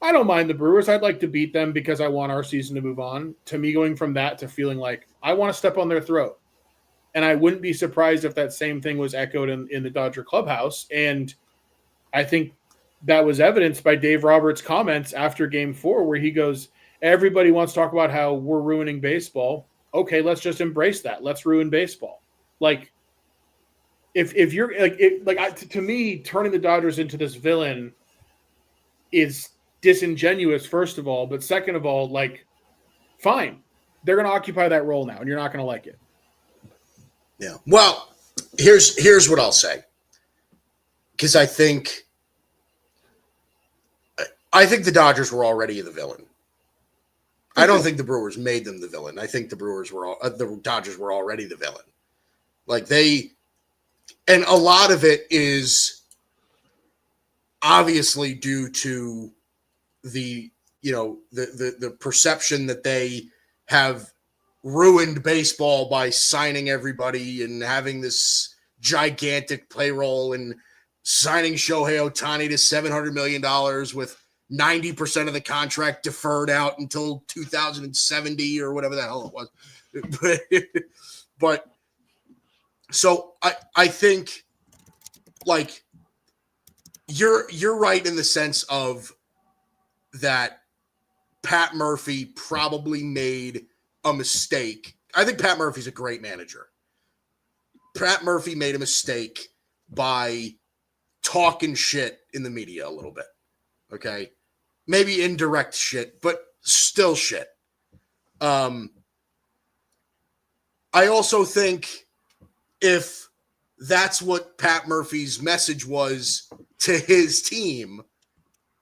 I don't mind the Brewers. I'd like to beat them because I want our season to move on, to me going from that to feeling like I want to step on their throat. And I wouldn't be surprised if that same thing was echoed in the Dodger clubhouse. And I think that was evidenced by Dave Roberts' comments after Game 4, where he goes, everybody wants to talk about how we're ruining baseball. Okay, let's just embrace that. Let's ruin baseball. Like, if you're like, to me, turning the Dodgers into this villain is disingenuous, first of all. But second of all, like, fine. They're going to occupy that role now, and you're not going to like it. Yeah. Well, here's what I'll say. Because I think the Dodgers were already the villain. I don't think the Brewers made them the villain. I think the Dodgers were already the villain. Like and a lot of it is obviously due to the perception that they have ruined baseball by signing everybody and having this gigantic payroll and signing Shohei Ohtani to $700 million with 90% of the contract deferred out until 2070 or whatever the hell it was. But so I think like you're right in the sense of that Pat Murphy probably made a mistake. I think Pat Murphy's a great manager. Pat Murphy made a mistake by talking shit in the media a little bit. Okay. Maybe indirect shit, but still shit. I also think if that's what Pat Murphy's message was to his team,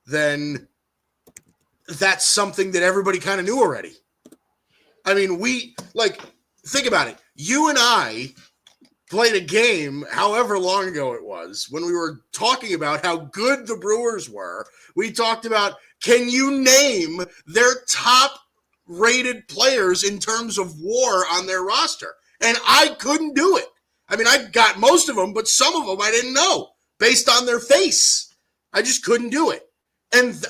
then that's something that everybody kind of knew already. I mean, think about it. You and I played a game however long ago it was when we were talking about how good the Brewers were. We talked about, can you name their top rated players in terms of WAR on their roster. And I couldn't do it. I mean, I got most of them, but some of them I didn't know based on their face. I just couldn't do it. And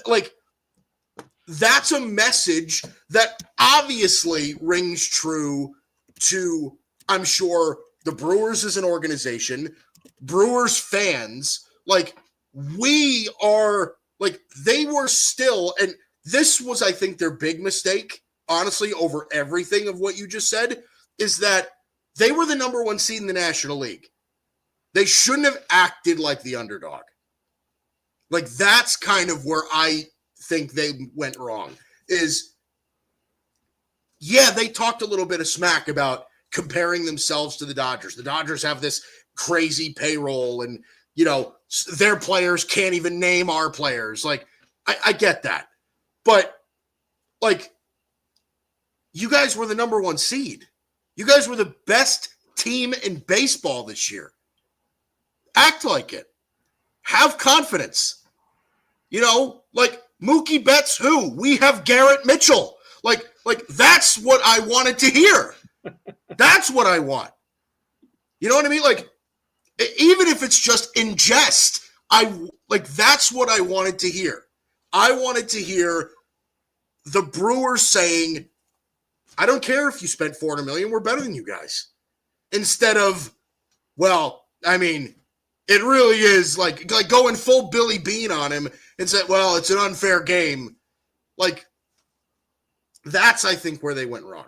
that's a message that obviously rings true to, I'm sure, the Brewers as an organization, Brewers fans. Like, we are, like, they were still, and this was, I think, their big mistake, honestly, over everything of what you just said, is that they were the number one seed in the National League. They shouldn't have acted like the underdog. Like, that's kind of where I think they went wrong. Is, yeah, they talked a little bit of smack about comparing themselves to the Dodgers. The Dodgers have this crazy payroll and, you know, their players can't even name our players. Like, I get that. But, like, you guys were the number one seed. You guys were the best team in baseball this year. Act like it. Have confidence. You know, like, Mookie Betts who? We have Garrett Mitchell. Like that's what I wanted to hear. That's what I want. You know what I mean? Like, even if it's just in jest, that's what I wanted to hear. I wanted to hear the Brewers saying, I don't care if you spent $400 million, we're better than you guys. Instead of, well, I mean, it really is like going full Billy Bean on him and said, well, it's an unfair game. Like, that's, I think, where they went wrong.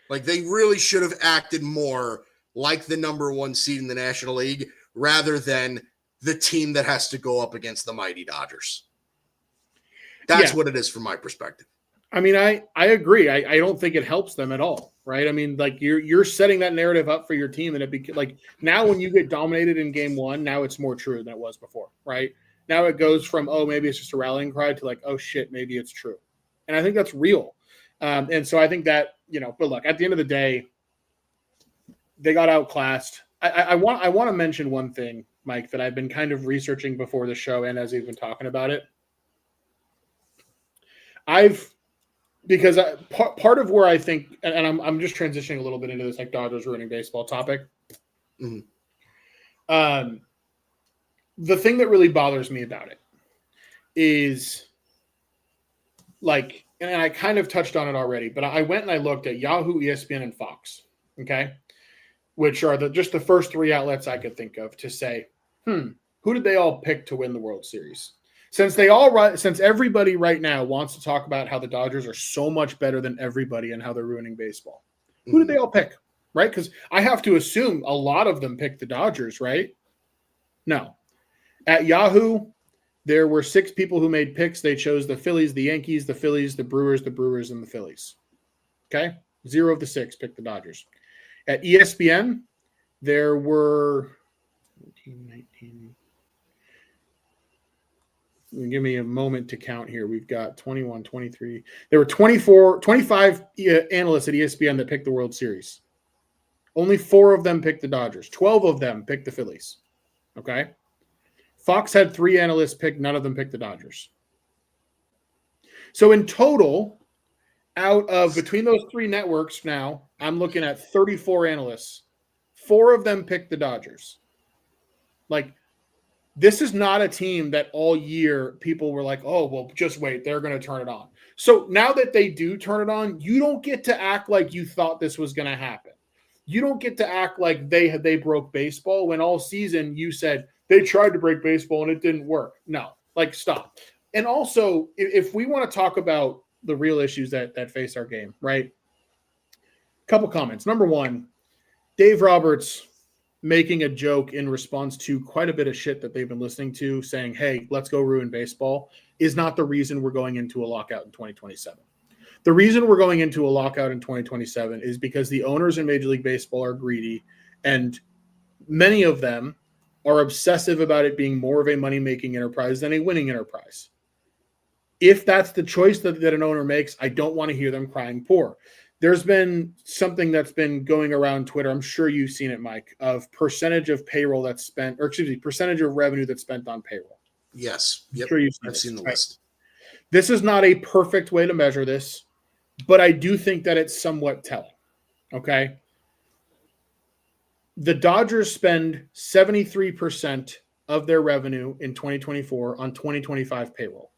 Like, they really should have acted more like the number one seed in the National League rather than the team that has to go up against the mighty Dodgers. That's what it is from my perspective. I mean, I agree. I don't think it helps them at all, right? I mean, like, you're setting that narrative up for your team, and like, now when you get dominated in game one, now it's more true than it was before, right? Now it goes from, oh, maybe it's just a rallying cry to like, oh shit, maybe it's true. And I think that's real. And so I think that, you know, but look, at the end of the day, they got outclassed. I want to mention one thing, Mike, that I've been kind of researching before the show and as we've been talking about it. Because part of where I think, and I'm just transitioning a little bit into this like Dodgers ruining baseball topic. Mm-hmm. The thing that really bothers me about it is, like, and I kind of touched on it already, but I went and I looked at Yahoo, ESPN, and Fox, okay, which are just the first three outlets I could think of to say, who did they all pick to win the World Series? Since everybody right now wants to talk about how the Dodgers are so much better than everybody and how they're ruining baseball, who did they all pick, right? Because I have to assume a lot of them picked the Dodgers, right? No. At Yahoo, there were 6 people who made picks. They chose the Phillies, the Yankees, the Phillies, the Brewers, and the Phillies. Okay? 0 of the 6 picked the Dodgers. At ESPN, there were 19. Give me a moment to count here. We've got 21, 23. There were 25 analysts at ESPN that picked the World Series. Only 4 of them picked the Dodgers. 12 of them picked the Phillies. Okay? Fox had 3 analysts pick. None of them picked the Dodgers. So in total, out of between those 3 networks now, I'm looking at 34 analysts. 4 of them picked the Dodgers. Like, this is not a team that all year people were like, oh, well, just wait, they're going to turn it on. So now that they do turn it on, you don't get to act like you thought this was going to happen. You don't get to act like they broke baseball when all season you said they tried to break baseball and it didn't work. No, like, stop. And also, if we want to talk about the real issues that face our game, right? A couple comments. Number one, Dave Roberts making a joke in response to quite a bit of shit that they've been listening to, saying, hey, let's go ruin baseball, is not the reason we're going into a lockout in 2027. The reason we're going into a lockout in 2027 is because the owners in Major League Baseball are greedy, and many of them are obsessive about it being more of a money-making enterprise than a winning enterprise. If that's the choice that an owner makes, I don't want to hear them crying poor. There's been something that's been going around Twitter, I'm sure you've seen it, Mike, of percentage of payroll that's spent, or excuse me, percentage of revenue that's spent on payroll. Yes. Yep. Sure, I've seen the list. This is not a perfect way to measure this. but I do think that it's somewhat telling. Okay. The Dodgers spend 73% of their revenue in 2024 on 2025 payroll.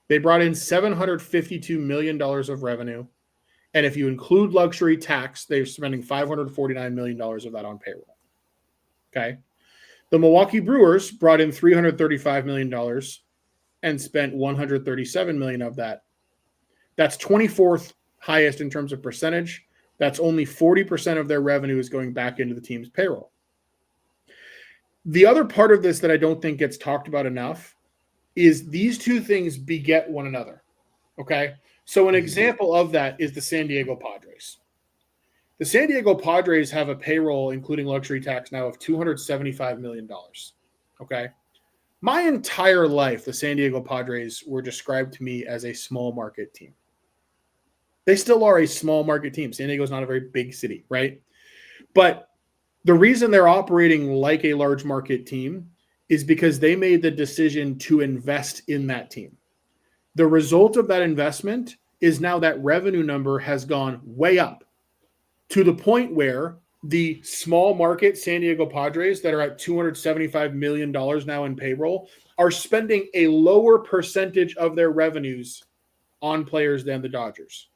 They brought in $752 million of revenue. And if you include luxury tax, they're spending $549 million of that on payroll. Okay. The Milwaukee Brewers brought in $335 million and spent $137 million of that. That's 24th highest in terms of percentage. That's only 40% of their revenue is going back into the team's payroll. The other part of this that I don't think gets talked about enough is these two things beget one another. Okay. So an example of that is the San Diego Padres. The San Diego Padres have a payroll, including luxury tax now, of $275 million. Okay. My entire life, the San Diego Padres were described to me as a small market team. They still are a small market team. San Diego is not a very big city, right? But the reason they're operating like a large market team is because they made the decision to invest in that team. The result of that investment is now that revenue number has gone way up to the point where the small market San Diego Padres that are at $275 million now in payroll are spending a lower percentage of their revenues on players than the Dodgers.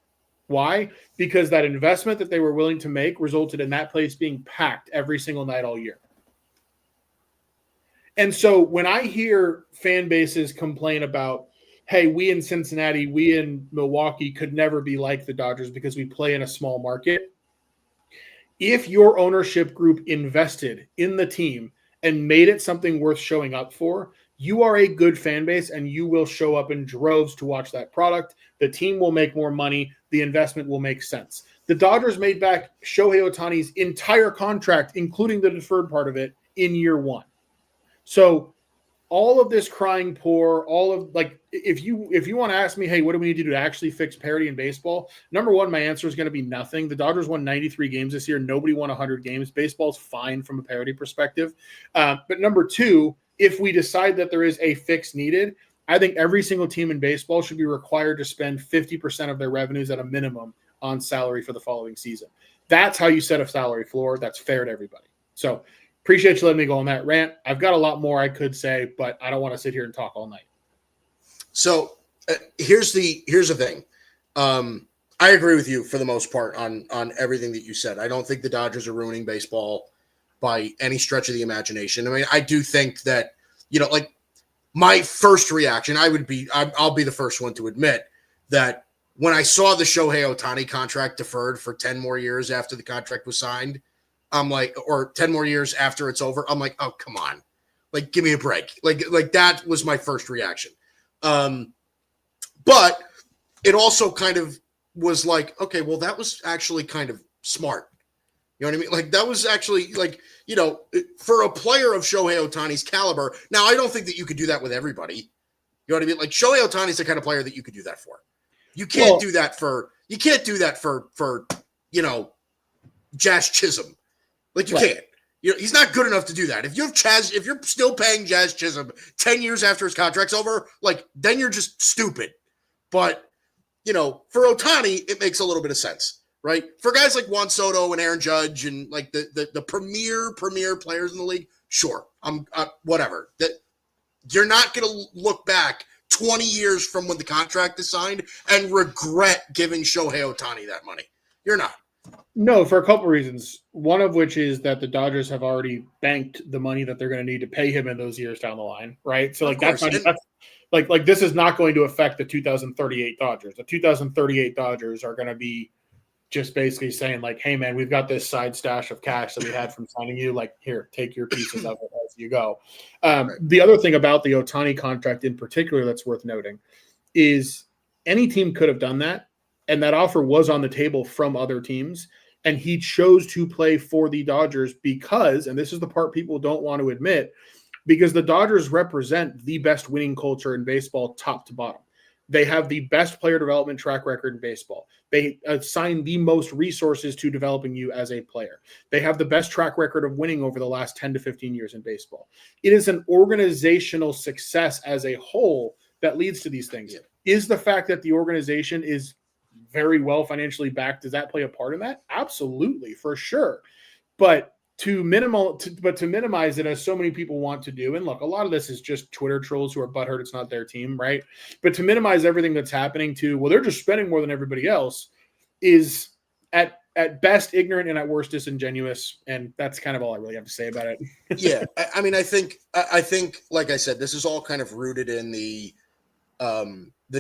Why? Because that investment that they were willing to make resulted in that place being packed every single night all year. And so when I hear fan bases complain about, hey, we in Cincinnati, we in Milwaukee could never be like the Dodgers because we play in a small market. If your ownership group invested in the team and made it something worth showing up for, you are a good fan base and you will show up in droves to watch that product. The team will make more money. The investment will make sense. The Dodgers made back Shohei Ohtani's entire contract, including the deferred part of it, in year one. So all of this crying poor, all of like, if you want to ask me, hey, what do we need to do to actually fix parity in baseball? Number one, my answer is going to be nothing. The Dodgers won 93 games this year. Nobody won 100 games. Baseball's fine from a parity perspective. But number two, if we decide that there is a fix needed, I think every single team in baseball should be required to spend 50% of their revenues at a minimum on salary for the following season. That's how you set a salary floor. That's fair to everybody. So appreciate you letting me go on that rant. I've got a lot more I could say, but I don't want to sit here and talk all night. So here's the thing. I agree with you for the most part on everything that you said. I don't think the Dodgers are ruining baseball by any stretch of the imagination. I mean, I do think that, like my first reaction, I'll be the first one to admit that when I saw the Shohei Ohtani contract deferred for 10 more years after the contract was signed, I'm like, or 10 more years after it's over, I'm like, oh, come on. Like, give me a break. Like that was my first reaction. But it also kind of was like, okay, well, that was actually kind of smart. You know what I mean? Like, that was actually like, for a player of Shohei Ohtani's caliber. Now, I don't think that you could do that with everybody. You know what I mean? Like, Shohei Ohtani's the kind of player that you could do that for. You can't do that for Jazz Chisholm. Like, you can't. He's not good enough to do that. If you're still paying Jazz Chisholm 10 years after his contract's over, like, then you're just stupid. But, for Ohtani, it makes a little bit of sense, right? For guys like Juan Soto and Aaron Judge and like the premier players in the league, sure. Whatever. That you're not going to look back 20 years from when the contract is signed and regret giving Shohei Ohtani that money. You're not. No, for a couple of reasons. One of which is that the Dodgers have already banked the money that they're going to need to pay him in those years down the line, right? So like that's this is not going to affect the 2038 Dodgers. The 2038 Dodgers are going to be just basically saying like, hey man, we've got this side stash of cash that we had from signing you. Like, here, take your pieces of it as you go. The other thing about the Ohtani contract in particular that's worth noting is any team could have done that. And that offer was on the table from other teams. And he chose to play for the Dodgers because, and this is the part people don't want to admit, because the Dodgers represent the best winning culture in baseball top to bottom. They have the best player development track record in baseball. They assign the most resources to developing you as a player. They have the best track record of winning over the last 10 to 15 years in baseball. It is an organizational success as a whole that leads to these things. Is the fact that the organization is very well financially backed. Does that play a part in that? Absolutely, for sure. But to minimize it, as so many people want to do, and look, a lot of this is just Twitter trolls who are butthurt it's not their team, right? But to minimize everything that's happening to, well, they're just spending more than everybody else, is at best ignorant and at worst disingenuous, and that's kind of all I really have to say about it. Yeah, I mean, I think, like I said, this is all kind of rooted in the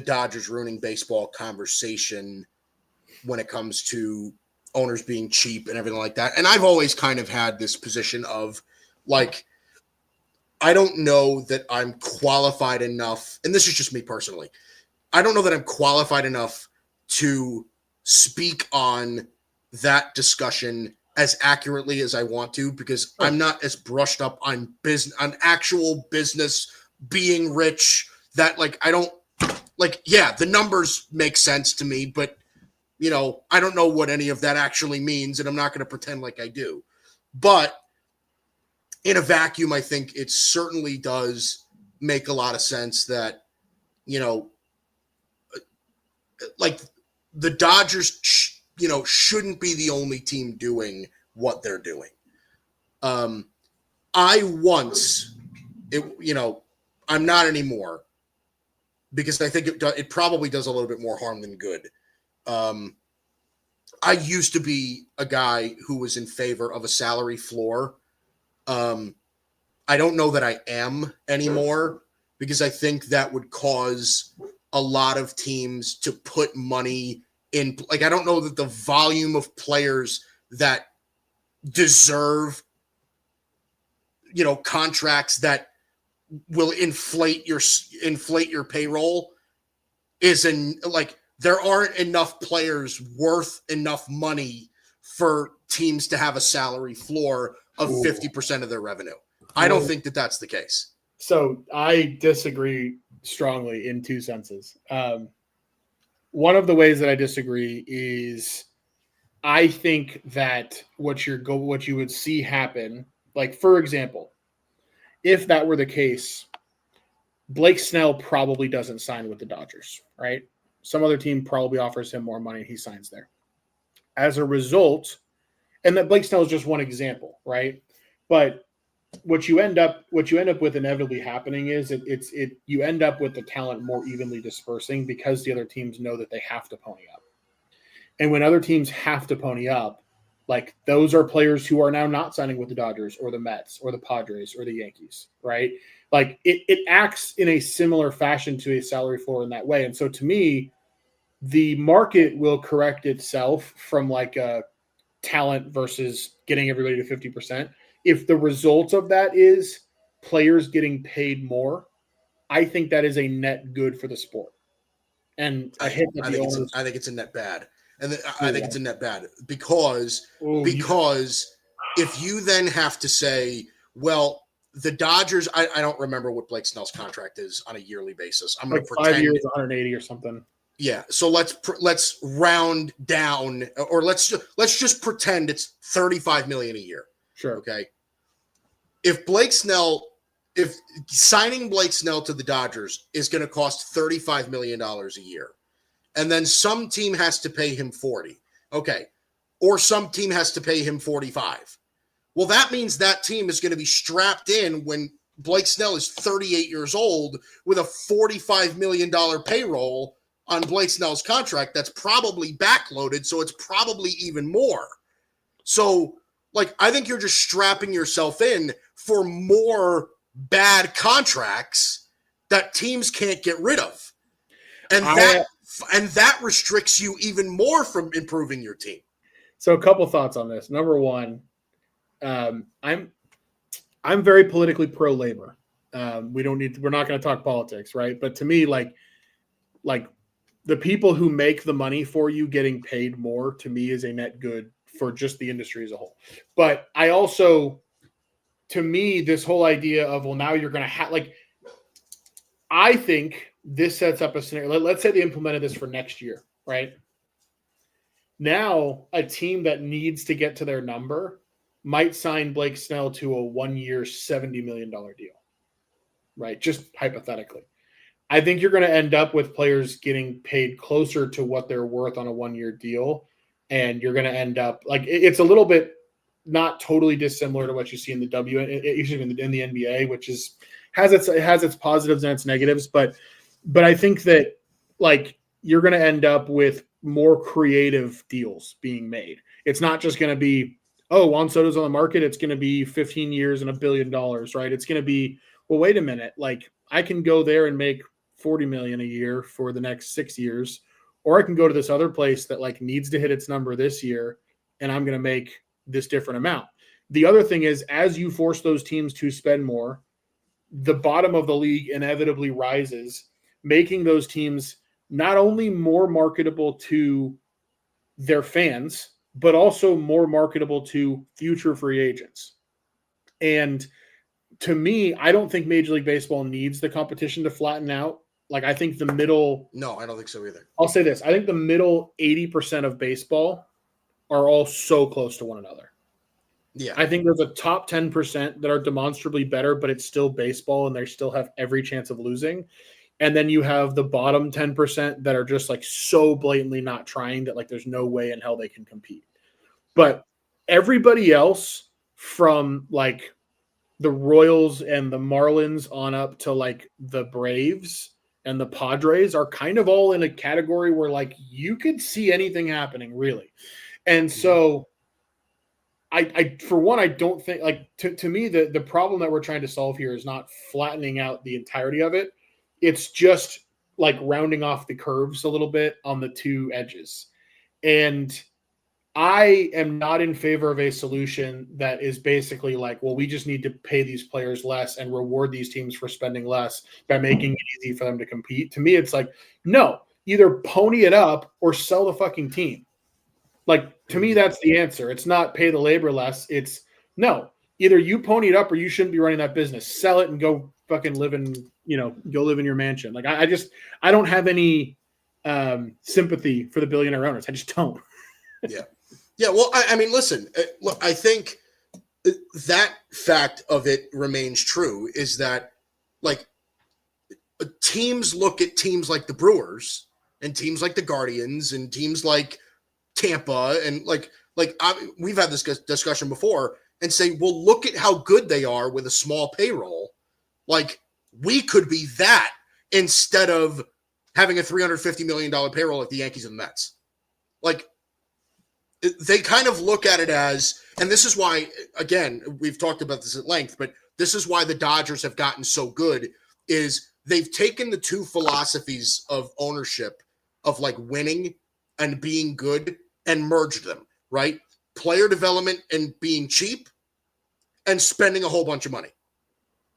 Dodgers ruining baseball conversation when it comes to owners being cheap and everything like that. And I've always kind of had this position of, like, I don't know that I'm qualified enough, and this is just me personally, I don't know that I'm qualified enough to speak on that discussion as accurately as I want to, because I'm not as brushed up on actual business, being rich, that, like, I don't, like, yeah, the numbers make sense to me, but, you know, I don't know what any of that actually means, and I'm not going to pretend like I do. But in a vacuum, I think it certainly does make a lot of sense that, you know, like, the Dodgers, you know, shouldn't be the only team doing what they're doing. I once, you know, I'm not anymore, because I think it probably does a little bit more harm than good. I used to be a guy who was in favor of a salary floor. I don't know that I am anymore, because I think that would cause a lot of teams to put money in. Like, I don't know that the volume of players that deserve, you know, contracts that will inflate your payroll there aren't enough players worth enough money for teams to have a salary floor of 50% of their revenue. I don't think that that's the case. So I disagree strongly in two senses. One of the ways that I disagree is I think that what you would see happen, like, for example, if that were the case, Blake Snell probably doesn't sign with the Dodgers, right? Some other team probably offers him more money and he signs there. As a result, and that Blake Snell is just one example, right? But what you end up with inevitably happening is you end up with the talent more evenly dispersing, because the other teams know that they have to pony up. And when other teams have to pony up, like, those are players who are now not signing with the Dodgers or the Mets or the Padres or the Yankees, right? Like, it acts in a similar fashion to a salary floor in that way. And so to me, the market will correct itself from, like, a talent versus getting everybody to 50%. If the result of that is players getting paid more, I think that is a net good for the sport. And I think it's a net bad. And I think it's a net bad because if you then have to say, well, the Dodgers, I don't remember what Blake Snell's contract is on a yearly basis. I'm going to pretend 5 years, 180 or something. Yeah. So let's round down, or let's just pretend it's $35 million a year. Sure. Okay. If signing Blake Snell to the Dodgers is going to cost $35 million a year, and then some team has to pay him 40, okay, or some team has to pay him 45. Well, that means that team is going to be strapped in when Blake Snell is 38 years old with a $45 million payroll on Blake Snell's contract that's probably backloaded, so it's probably even more. So, like, I think you're just strapping yourself in for more bad contracts that teams can't get rid of. And that restricts you even more from improving your team. So a couple thoughts on this. Number one, I'm very politically pro-labor. We're not going to talk politics, right? But to me, like the people who make the money for you getting paid more, to me, is a net good for just the industry as a whole. But I also, to me, this whole idea of, well, now you're going to have, like, I think this sets up a scenario. Let's say they implemented this for next year, right? Now, a team that needs to get to their number might sign Blake Snell to a 1-year, $70 million deal, right? Just hypothetically. I think you're going to end up with players getting paid closer to what they're worth on a 1-year deal. And you're going to end up like it's a little bit not totally dissimilar to what you see in the in the NBA, which has its positives and its negatives. But I think that like you're going to end up with more creative deals being made. It's not just going to be, oh, Juan Soto's on the market. It's going to be 15 years and $1 billion, right? It's going to be, well, wait a minute. Like I can go there and make $40 million a year for the next 6 years, or I can go to this other place that like needs to hit its number this year, and I'm going to make this different amount. The other thing is, as you force those teams to spend more, the bottom of the league inevitably rises, making those teams not only more marketable to their fans, but also more marketable to future free agents. And to me, I don't think Major League Baseball needs the competition to flatten out. Like, I think the middle... No, I don't think so either. I'll say this. I think the middle 80% of baseball are all so close to one another. Yeah. I think there's a top 10% that are demonstrably better, but it's still baseball and they still have every chance of losing. And then you have the bottom 10% that are just like so blatantly not trying that like there's no way in hell they can compete. But everybody else from like the Royals and the Marlins on up to like the Braves and the Padres are kind of all in a category where like you could see anything happening really. And so I for one, I don't think like to me, the problem that we're trying to solve here is not flattening out the entirety of it. It's just like rounding off the curves a little bit on the two edges. And I am not in favor of a solution that is basically like, well, we just need to pay these players less and reward these teams for spending less by making it easy for them to compete. To me, it's like, no, either pony it up or sell the fucking team. Like, to me, that's the answer. It's not pay the labor less. It's no, either you pony it up or you shouldn't be running that business. Sell it and go fucking live in, go live in your mansion. Like, I don't have any sympathy for the billionaire owners. I just don't. Yeah. Yeah. Well, I mean, listen, look, I think that fact of it remains true is that like teams look at teams like the Brewers and teams like the Guardians and teams like Tampa and we've had this discussion before and say, well, look at how good they are with a small payroll. Like we could be that instead of having a $350 million payroll like the Yankees and the Mets. Like they kind of look at it as, and this is why, again, we've talked about this at length, but this is why the Dodgers have gotten so good is they've taken the two philosophies of ownership of like winning and being good and merged them, right? Player development and being cheap and spending a whole bunch of money.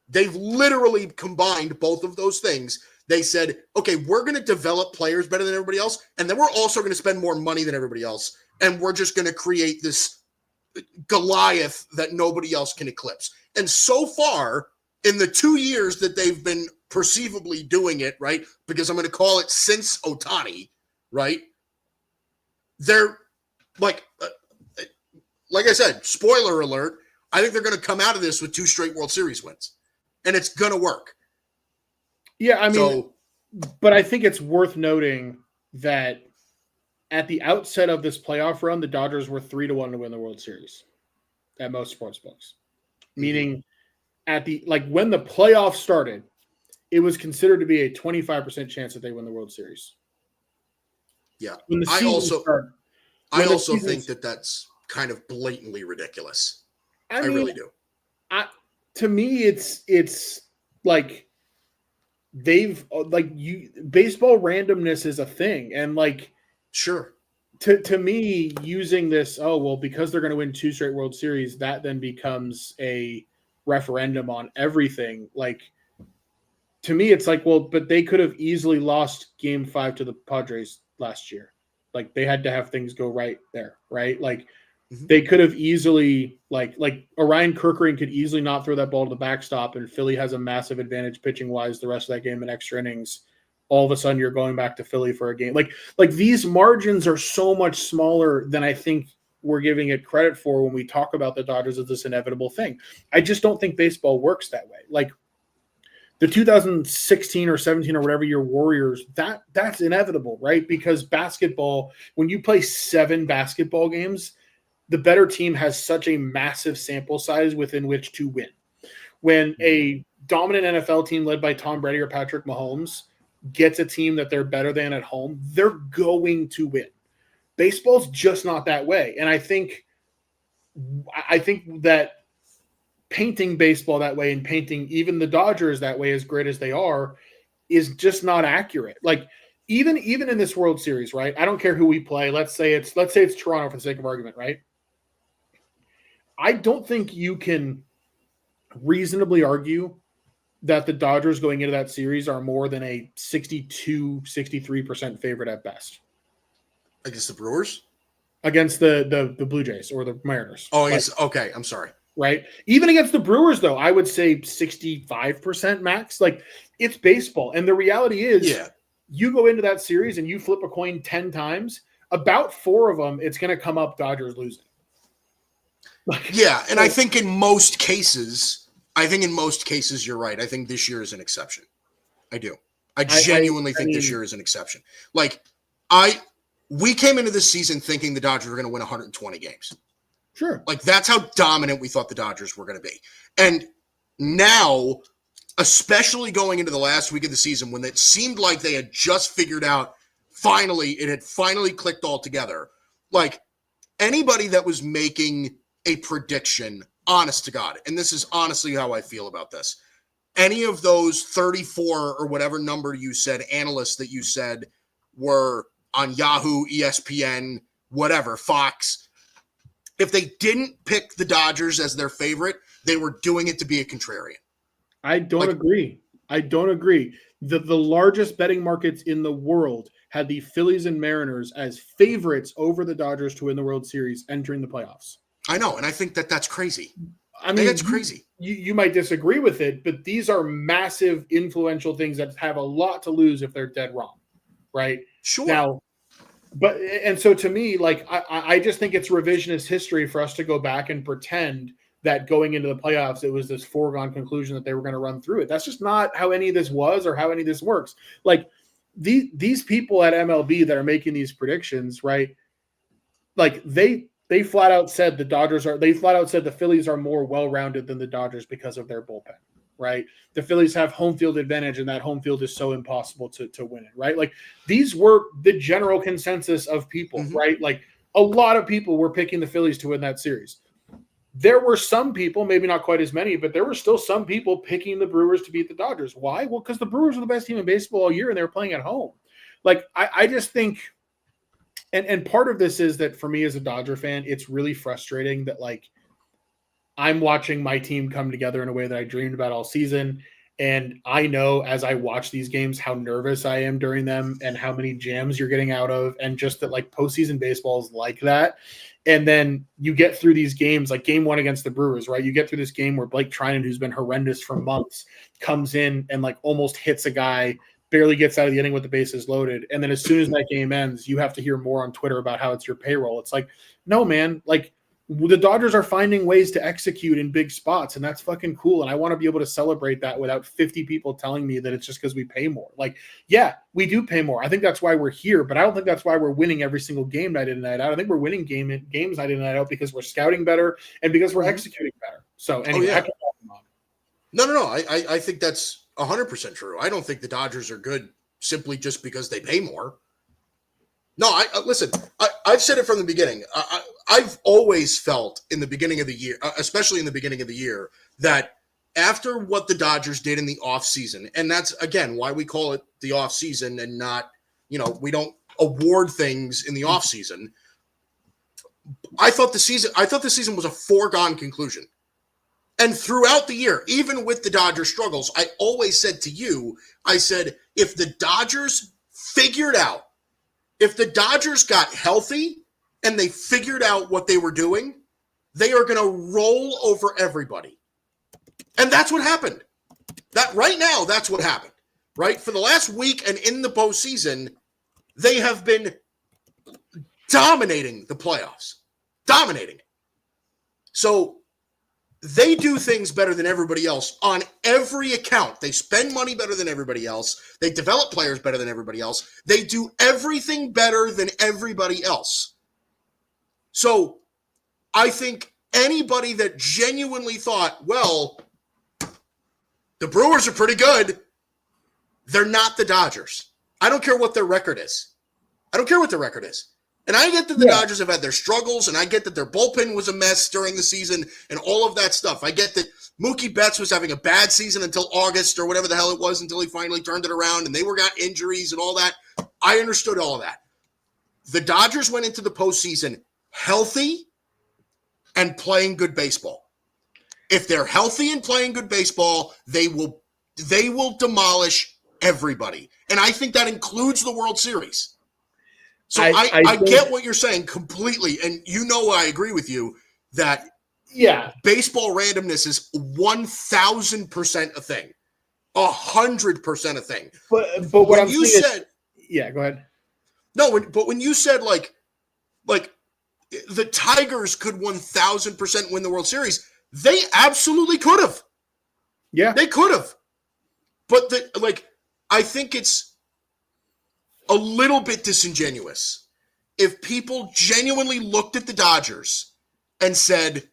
They've literally combined both of those things. They said, okay, we're going to develop players better than everybody else, and then we're also going to spend more money than everybody else, and we're just going to create this Goliath that nobody else can eclipse. And so far, in the 2 years that they've been perceivably doing it, right, because I'm going to call it since Ohtani, right, they're like I said, spoiler alert, I think they're going to come out of this with 2 straight World Series wins, and it's going to work. Yeah, I mean, but I think it's worth noting that at the outset of this playoff run, the Dodgers were 3-1 to win the World Series at most sports books. Meaning at the when the playoffs started, it was considered to be a 25% chance that they win the World Series. Yeah. I also think that that's kind of blatantly ridiculous. I mean, really do. To me, it's like baseball randomness is a thing. And sure. To me, using this, because they're going to win 2 straight World Series, that then becomes a referendum on everything. To me, it's but they could have easily lost Game 5 to the Padres last year. They had to have things go right there, right? They could have easily, Orion Kerkering could easily not throw that ball to the backstop, and Philly has a massive advantage pitching-wise the rest of that game in extra innings. All of a sudden, you're going back to Philly for a game. These margins are so much smaller than I think we're giving it credit for when we talk about the Dodgers as this inevitable thing. I just don't think baseball works that way. the 2016 or 17 or whatever year Warriors, that's inevitable, right? Because basketball, when you play 7 basketball games, the better team has such a massive sample size within which to win. When a dominant NFL team led by Tom Brady or Patrick Mahomes gets a team that they're better than at home, they're going to win. Baseball's just not that way. And I think that painting baseball that way and painting even the Dodgers that way, as great as they are, is just not accurate. Like even in this World Series, right? I don't care who we play. Let's say it's Toronto for the sake of argument, right? I don't think you can reasonably argue that the Dodgers going into that series are more than a 63% favorite at best. Against the Brewers? Against the Blue Jays or the Mariners. Oh, yes. Okay. I'm sorry. Right? Even against the Brewers, though, I would say 65% max. Like, it's baseball. And the reality is, you go into that series and you flip a coin 10 times, about 4 of them, it's going to come up Dodgers losing. Yeah, and I think in most cases, you're right. I think this year is an exception. I do. I genuinely think this year is an exception. Like, we came into this season thinking the Dodgers were going to win 120 games. Sure. Like, that's how dominant we thought the Dodgers were going to be. And now, especially going into the last week of the season, when it seemed like they had just figured out, it had finally clicked all together. Like, anybody that was making a prediction, honest to God, and this is honestly how I feel about this, any of those 34 or whatever number you said, analysts that you said were on Yahoo, ESPN, whatever, Fox, if they didn't pick the Dodgers as their favorite, they were doing it to be a contrarian. I don't agree. The largest betting markets in the world had the Phillies and Mariners as favorites over the Dodgers to win the World Series entering the playoffs. I know, and I think that's crazy. I mean, that's crazy. You might disagree with it, but these are massive, influential things that have a lot to lose if they're dead wrong, right? Sure. Now, so to me, like, I just think it's revisionist history for us to go back and pretend that going into the playoffs, it was this foregone conclusion that they were going to run through it. That's just not how any of this was or how any of this works. Like, these people at MLB that are making these predictions, right? Like, they flat out said the Phillies are more well-rounded than the Dodgers because of their bullpen, right? The Phillies have home field advantage, and that home field is so impossible to win it, right? Like, these were the general consensus of people, right? Like, a lot of people were picking the Phillies to win that series. There were some people, maybe not quite as many, but there were still some people picking the Brewers to beat the Dodgers. Why? Well, because the Brewers are the best team in baseball all year, and they were playing at home. Like, I just think – and part of this is that for me as a Dodger fan, it's really frustrating that, like, I'm watching my team come together in a way that I dreamed about all season. And I know as I watch these games how nervous I am during them and how many jams you're getting out of, and just that, like, postseason baseball is like that. And then you get through these games, like game 1 against the Brewers, right? You get through this game where Blake Trinan, who's been horrendous for months, comes in and, like, almost hits a guy, barely gets out of the inning with the bases loaded. And then as soon as that game ends, you have to hear more on Twitter about how it's your payroll. It's like, no, man, like, the Dodgers are finding ways to execute in big spots, and that's fucking cool. And I want to be able to celebrate that without 50 people telling me that it's just because we pay more. Like, yeah, we do pay more. I think that's why we're here, but I don't think that's why we're winning every single game night in and night out. I think we're winning games night in and night out because we're scouting better and because we're executing better. So anyway, No. I think that's 100% true. I don't think the Dodgers are good simply just because they pay more. No, listen, I've said it from the beginning. I've always felt in the beginning of the year, especially in the beginning of the year, that after what the Dodgers did in the offseason, and that's, again, why we call it the offseason and not, we don't award things in the offseason. I thought the season was a foregone conclusion. And throughout the year, even with the Dodgers struggles, I always said to you, I said, if the Dodgers got healthy and they figured out what they were doing, they are going to roll over everybody. And that's what happened. That's what happened, right? For the last week and in the postseason, they have been dominating the playoffs. Dominating it. So they do things better than everybody else on every account. They spend money better than everybody else. They develop players better than everybody else. They do everything better than everybody else. So I think anybody that genuinely thought, well, the Brewers are pretty good, they're not the Dodgers. I don't care what their record is. I don't care what their record is. And I get that the Dodgers have had their struggles, and I get that their bullpen was a mess during the season and all of that stuff. I get that Mookie Betts was having a bad season until August or whatever the hell it was until he finally turned it around, and they got injuries and all that. I understood all of that. The Dodgers went into the postseason healthy and playing good baseball. If they're healthy and playing good baseball, they will demolish everybody. And I think that includes the World Series. So I get what you're saying completely. And I agree with you that baseball randomness is 1,000% a thing, 100% a thing. But what when I'm you saying said, go ahead. No, but when you said like the Tigers could 1,000% win the World Series, they absolutely could have. Yeah, they could have. But I think it's a little bit disingenuous if people genuinely looked at the Dodgers and said,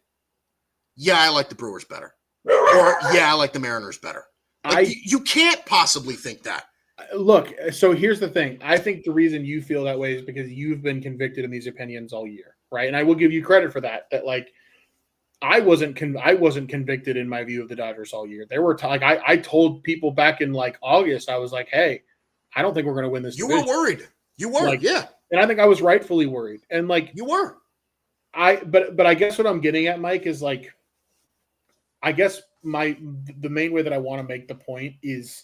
yeah, I like the Brewers better. Or, yeah, I like the Mariners better. You can't possibly think that. Look, so here's the thing. I think the reason you feel that way is because you've been convicted in these opinions all year, right? And I will give you credit for that. That I wasn't convicted in my view of the Dodgers all year. There were I told people back in August, I was like, hey, I don't think we're going to win this. You were worried. You were, yeah. And I think I was rightfully worried. And you were. But I guess what I'm getting at, Mike, is I guess the main way that I want to make the point is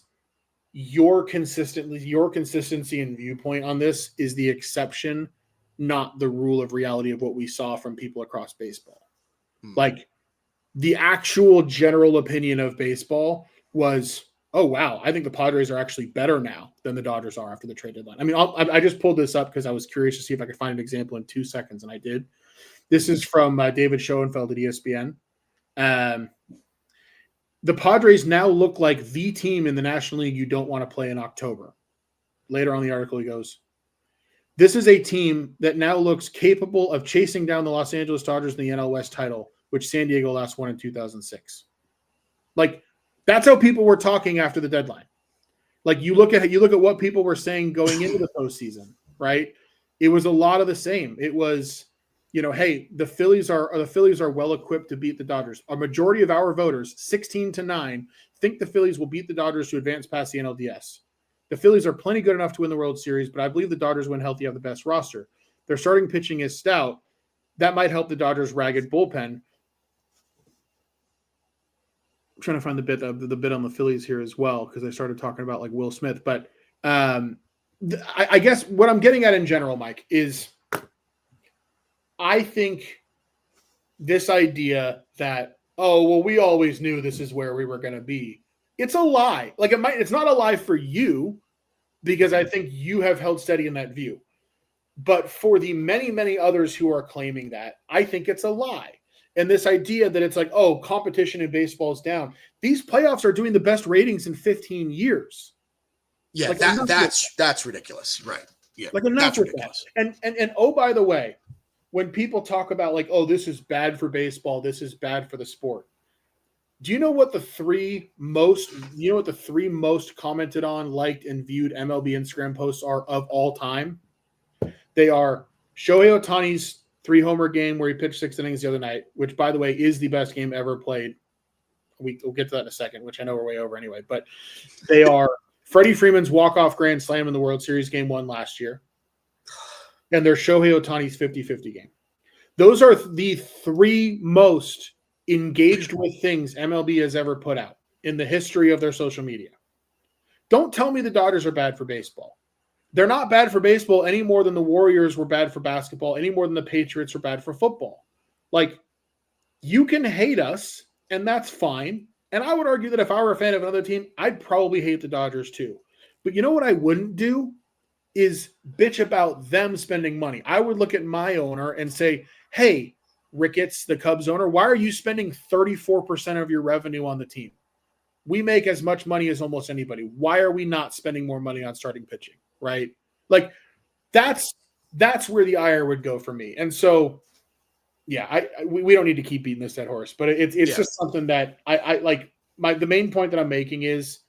your consistency and viewpoint on this is the exception, not the rule of reality of what we saw from people across baseball. The actual general opinion of baseball was, oh, wow, I think the Padres are actually better now than the Dodgers are after the trade deadline. I mean, I just pulled this up because I was curious to see if I could find an example in 2 seconds, and I did. This is from David Schoenfeld at ESPN. The Padres now look like the team in the National League you don't want to play in October. Later on in the article, he goes, this is a team that now looks capable of chasing down the Los Angeles Dodgers in the NL West title, which San Diego last won in 2006. That's how people were talking after the deadline. You look at what people were saying going into the postseason, right? It was a lot of the same. It was, hey, the Phillies are well equipped to beat the Dodgers. A majority of our voters, 16-9, think the Phillies will beat the Dodgers to advance past the NLDS. The Phillies are plenty good enough to win the World Series, but I believe the Dodgers, when healthy, have the best roster. Their starting pitching is stout. That might help the Dodgers' ragged bullpen. I'm trying to find the bit on the Phillies here as well, because I started talking about Will Smith. But I guess what I'm getting at in general, Mike, is I think this idea that, oh, well, we always knew this is where we were going to be. It's a lie. It's not a lie for you, because I think you have held steady in that view. But for the many, many others who are claiming that, I think it's a lie. And this idea that it's competition in baseball is down. These playoffs are doing the best ratings in 15 years. Yeah, that's ridiculous. Right. Yeah. That's ridiculous. And oh, by the way, when people talk about oh, this is bad for baseball, this is bad for the sport. Do you know what the three most commented on, liked, and viewed MLB Instagram posts are of all time? They are Shohei Ohtani's 3-homer game where he pitched 6 innings the other night, which, by the way, is the best game ever played. We'll get to that in a second, which I know we're way over anyway. But they are Freddie Freeman's walk-off grand slam in the World Series Game 1 last year. And they're Shohei Ohtani's 50-50 game. Those are the 3 most engaged with things MLB has ever put out in the history of their social media. Don't tell me the Dodgers are bad for baseball. They're not bad for baseball any more than the Warriors were bad for basketball, any more than the Patriots were bad for football. You can hate us, and that's fine. And I would argue that if I were a fan of another team, I'd probably hate the Dodgers too. But you know what I wouldn't do is bitch about them spending money. I would look at my owner and say, hey, Ricketts, the Cubs owner, why are you spending 34% of your revenue on the team? We make as much money as almost anybody. Why are we not spending more money on starting pitching? Right? Like that's where the ire would go for me. And so, yeah, we don't need to keep beating this dead horse, but it's just something that I like. The main point that I'm making is,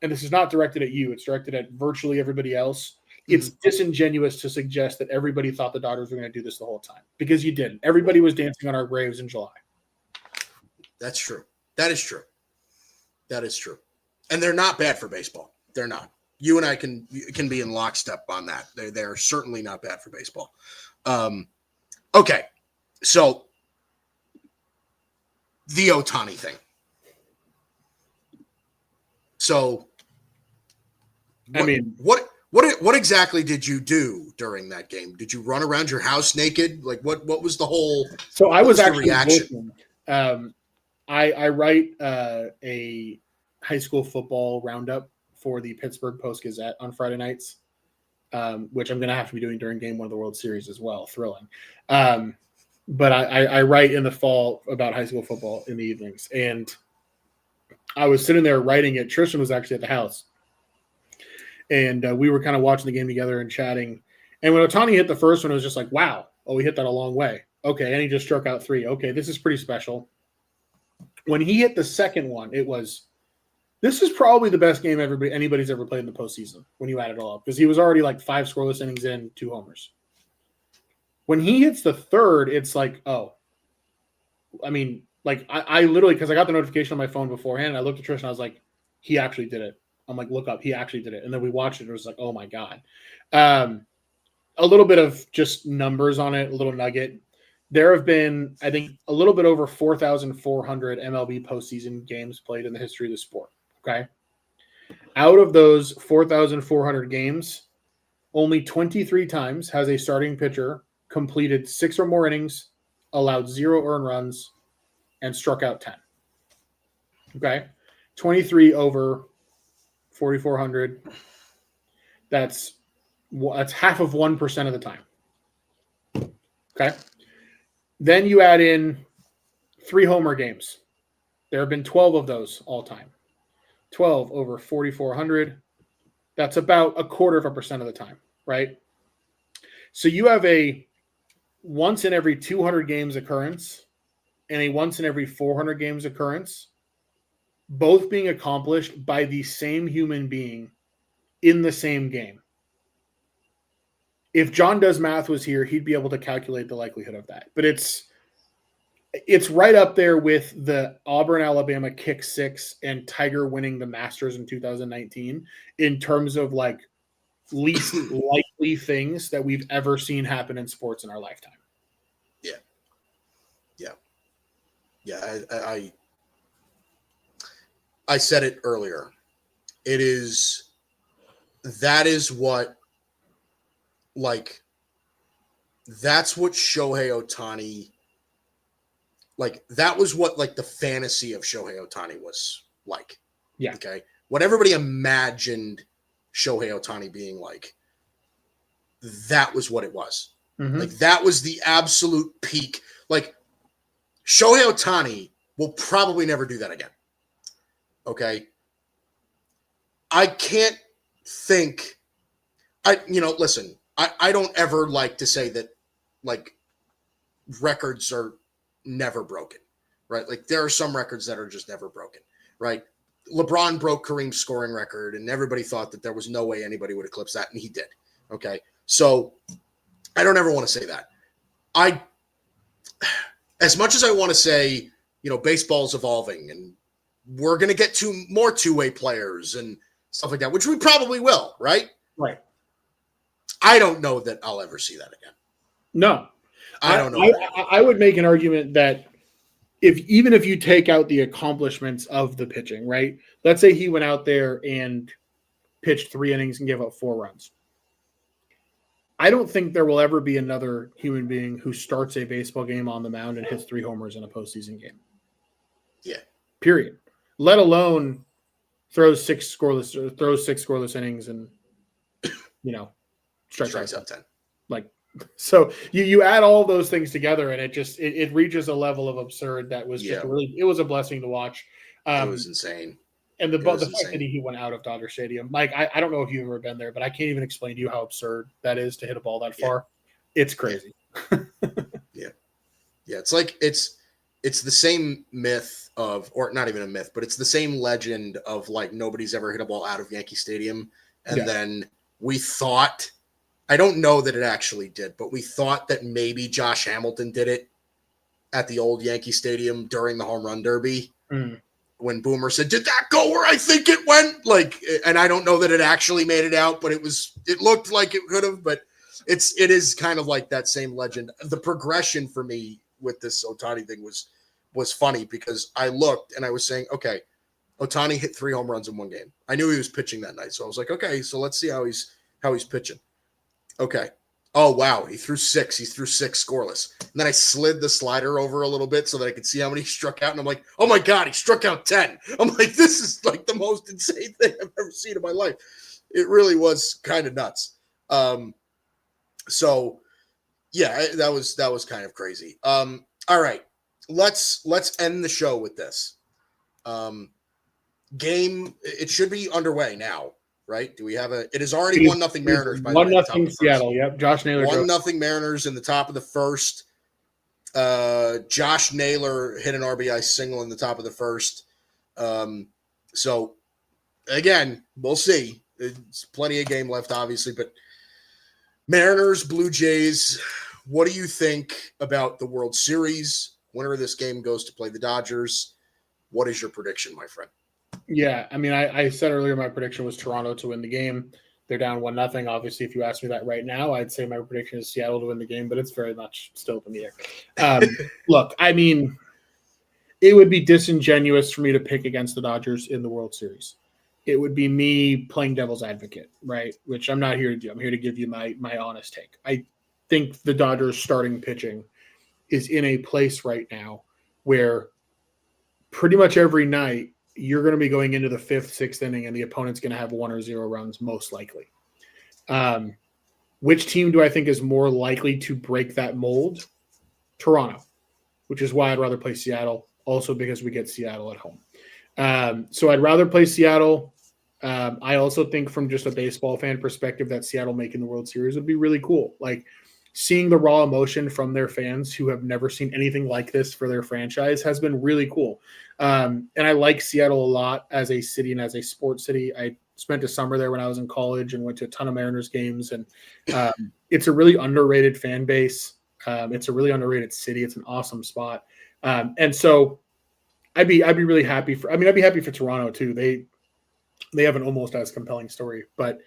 and this is not directed at you, it's directed at virtually everybody else. It's disingenuous to suggest that everybody thought the Dodgers were going to do this the whole time, because you didn't. Everybody was dancing on our graves in July. That's true. That is true. That is true. And they're not bad for baseball. They're not. You and I can be in lockstep on that. They're certainly not bad for baseball. Okay. So the Ohtani thing. So what exactly did you do during that game? Did you run around your house naked? Like what was the whole? So I was actually reaction. I write a high school football roundup for the Pittsburgh Post-Gazette on Friday nights, which I'm going to have to be doing during Game 1 of the World Series as well. Thrilling. But I write in the fall about high school football in the evenings. And I was sitting there writing it. Tristan was actually at the house. And we were kind of watching the game together and chatting. And when Ohtani hit the first one, it was just like, wow, he hit that a long way. Okay, and he just struck out 3. Okay, this is pretty special. When he hit the second one, this is probably the best game anybody's ever played in the postseason when you add it all up, because he was already like 5 scoreless innings in, 2 homers. When he hits the third, it's like, I mean, like I literally, because I got the notification on my phone beforehand, and I looked at Tristan, I was like, he actually did it. I'm like, look up, he actually did it. And then we watched it. It was like, oh my God. A little bit of just numbers on it, a little nugget. There have been, I think, a little bit over 4,400 MLB postseason games played in the history of the sport. Okay. Out of those 4,400 games, only 23 times has a starting pitcher completed 6 or more innings, allowed 0 earned runs, and struck out 10. Okay. 23 over 4,400. That's half of 1% of the time. Okay. Then you add in 3 homer games. There have been 12 of those all time. 12 over 4,400. That's about 0.25% of the time, right? So you have a once in every 200 games occurrence and a once in every 400 games occurrence, both being accomplished by the same human being in the same game. If John Does Math was here, he'd be able to calculate the likelihood of that. But it's right up there with the Auburn-Alabama kick 6 and Tiger winning the Masters in 2019 in terms of like least likely things that we've ever seen happen in sports in our lifetime. Yeah. I said it earlier. That is what, like, that's what Shohei Ohtani, like, that was what, like, the fantasy of Shohei Ohtani was like. Yeah. Okay. What everybody imagined Shohei Ohtani being like, that was what it was. Mm-hmm. Like, that was the absolute peak. Like, Shohei Ohtani will probably never do that again. Okay. I can't think, listen, I don't ever like to say that, like, records are never broken, right? Like, there are some records that are just never broken, right? LeBron broke Kareem's scoring record, and everybody thought that there was no way anybody would eclipse that, and he did. Okay. So I don't ever want to say that. As much as I want to say, baseball's evolving and we're going to get more two-way players and stuff like that, which we probably will, right? Right. I don't know that I'll ever see that again. No. I don't know. I would make an argument that even if you take out the accomplishments of the pitching, right? Let's say he went out there and pitched 3 innings and gave up 4 runs. I don't think there will ever be another human being who starts a baseball game on the mound and hits 3 homers in a postseason game. Yeah. Period. Let alone throws 6 scoreless innings and, strikes out 10. Like, So you add all those things together, and it reaches a level of absurd that was just it was a blessing to watch. It was insane. And the fact that he went out of Dodger Stadium, Mike, I don't know if you've ever been there, but I can't even explain to you how absurd that is to hit a ball that far. It's crazy. Yeah. It's like it's the same myth of, or not even a myth, but it's the same legend of like nobody's ever hit a ball out of Yankee Stadium. And then we thought, I don't know that it actually did, but we thought that maybe Josh Hamilton did it at the old Yankee Stadium during the home run derby. When Boomer said, "Did that go where I think it went?" Like, and I don't know that it actually made it out, but it looked like it could have. But it is kind of like that same legend. The progression for me with this Ohtani thing was funny because I looked and I was saying, okay, Ohtani hit 3 home runs in one game. I knew he was pitching that night, so I was like, okay, so let's see how he's pitching. Okay. Oh, wow. He threw 6. He threw 6 scoreless. And then I slid the slider over a little bit so that I could see how many he struck out. And I'm like, oh, my God, he struck out 10. I'm like, this is like the most insane thing I've ever seen in my life. It really was kind of nuts. So, yeah, that was kind of crazy. All right. Let's end the show with this. Game, it should be underway now. Right? Do we have it is already 1-0 Mariners by 1-0 Seattle. Yep. Josh Naylor. 1-0 Mariners in the top of the first. Josh Naylor hit an RBI single in the top of the first. So again, we'll see. There's plenty of game left, obviously, but Mariners, Blue Jays, what do you think about the World Series? Whenever this game goes to play the Dodgers, what is your prediction, my friend? Yeah, I mean, I said earlier my prediction was Toronto to win the game. They're down 1-0. Obviously, if you ask me that right now, I'd say my prediction is Seattle to win the game, but it's very much still up in the air. Look, I mean, it would be disingenuous for me to pick against the Dodgers in the World Series. It would be me playing devil's advocate, right? Which I'm not here to do. I'm here to give you my honest take. I think the Dodgers starting pitching is in a place right now where pretty much every night you're going to be going into the 5th, 6th inning, and the opponent's going to have 1 or 0 runs, most likely. Which team do I think is more likely to break that mold? Toronto, which is why I'd rather play Seattle, also because we get Seattle at home. So I'd rather play Seattle. I also think from just a baseball fan perspective that Seattle making the World Series would be really cool. Like, seeing the raw emotion from their fans who have never seen anything like this for their franchise has been really cool. And I like Seattle a lot as a city and as a sports city. I spent a summer there when I was in college and went to a ton of Mariners games. And it's a really underrated fan base. It's a really underrated city. It's an awesome spot. And so I'd be really happy I'd be happy for Toronto too. They have an almost as compelling story, but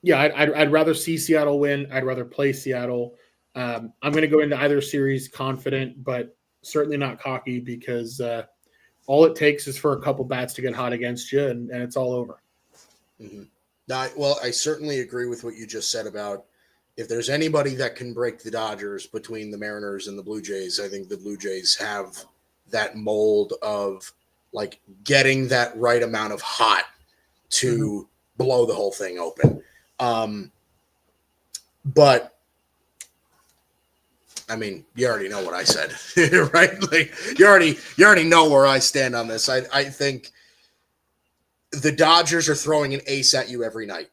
yeah, I'd rather see Seattle win. I'd rather play Seattle. I'm going to go into either series confident, but certainly not cocky because all it takes is for a couple bats to get hot against you, and it's all over. Mm-hmm. Well, I certainly agree with what you just said about if there's anybody that can break the Dodgers between the Mariners and the Blue Jays, I think the Blue Jays have that mold of like getting that right amount of hot to blow the whole thing open. But I mean, you already know what I said, right? Like you already know where I stand on this. I think the Dodgers are throwing an ace at you every night.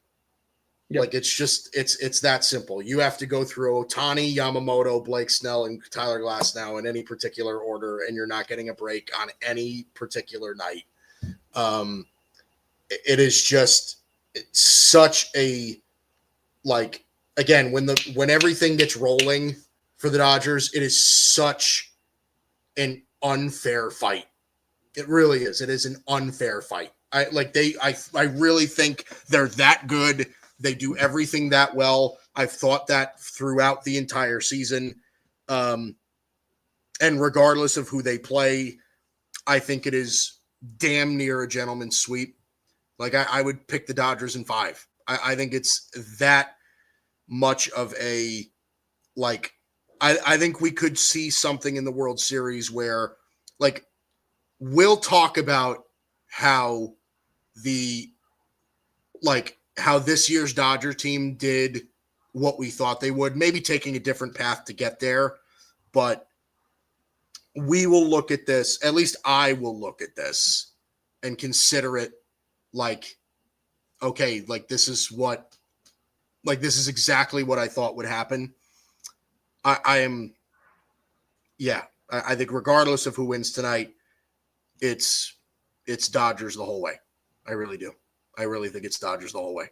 Yep. Like it's that simple. You have to go through Ohtani, Yamamoto, Blake Snell, and Tyler Glasnow in any particular order, and you're not getting a break on any particular night. It is just such a like again when everything gets rolling for the Dodgers, it is such an unfair fight. It really is. It is an unfair fight. I really think they're that good. They do everything that well. I've thought that throughout the entire season. And regardless of who they play, I think it is damn near a gentleman's sweep. Like I would pick the Dodgers in 5. I think it's that much of a like I think we could see something in the World Series where like we'll talk about how how this year's Dodger team did what we thought they would, maybe taking a different path to get there. But we will look at this, at least I will look at this and consider it like, okay, like this is exactly what I thought would happen. I think regardless of who wins tonight, it's Dodgers the whole way. I really do. I really think it's Dodgers the whole way.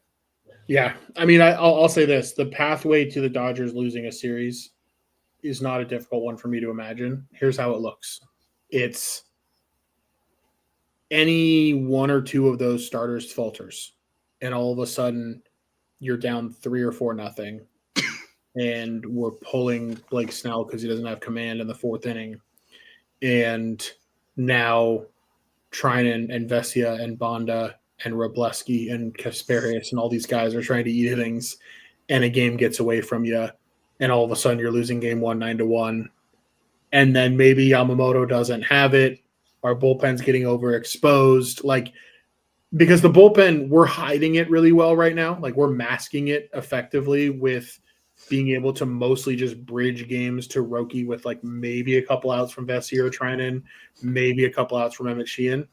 Yeah. I mean, I'll say this. The pathway to the Dodgers losing a series is not a difficult one for me to imagine. Here's how it looks. It's any one or two of those starters falters, and all of a sudden you're down 3 or 4-0, and we're pulling Blake Snell because he doesn't have command in the 4th inning. And now Trinan and Vesia and Bonda and Robleski and Kasperius and all these guys are trying to eat innings, and a game gets away from you, and all of a sudden you're losing game 1 9-1. And then maybe Yamamoto doesn't have it. Our bullpen's getting overexposed. Like, because the bullpen, we're hiding it really well right now. Like, we're masking it effectively with being able to mostly just bridge games to Roki with like maybe a couple outs from Vesia or Trinan, maybe a couple outs from Emmett Sheehan.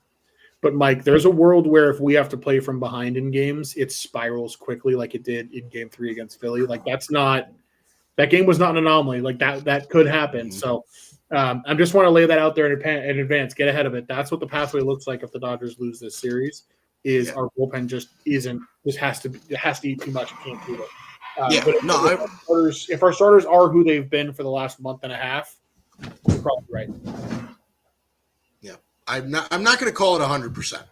But Mike, there's a world where if we have to play from behind in games, it spirals quickly like it did in Game 3 against Philly. Like that game was not an anomaly. Like that could happen. So I just want to lay that out there in advance, get ahead of it. That's what the pathway looks like if the Dodgers lose this series. Our bullpen just has to eat too much. It can't do it. If our starters are who they've been for the last month and a half, you're probably right. I'm not going to call it 100%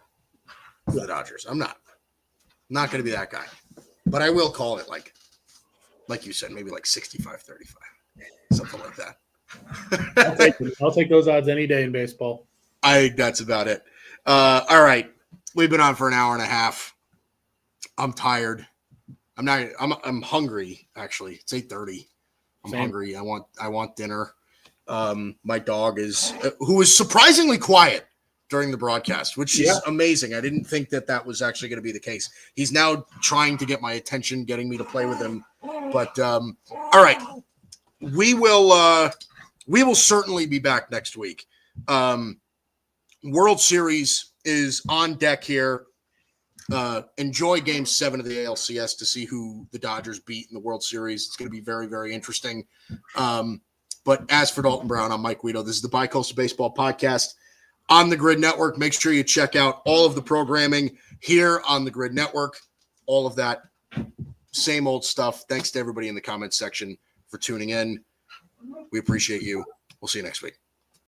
for the Dodgers. I'm not going to be that guy, but I will call it like you said, maybe like 65-35, something like that. I'll take those odds any day in baseball. I think that's about it. All right, we've been on for an hour and a half. I'm tired. I'm hungry. Actually, it's 8:30. I'm hungry. I want dinner. My dog who was surprisingly quiet during the broadcast, which is amazing. I didn't think that was actually going to be the case. He's now trying to get my attention, getting me to play with him. But all right, we will certainly be back next week. World Series is on deck here. Enjoy Game 7 of the ALCS to see who the Dodgers beat in the World Series. It's going to be very, very interesting. But as for Dalton Brown, I'm Mike Guido. This is the Bicoastal Baseball Podcast on the Grid Network. Make sure you check out all of the programming here on the Grid Network. All of that same old stuff. Thanks to everybody in the comments section for tuning in. We appreciate you. We'll see you next week.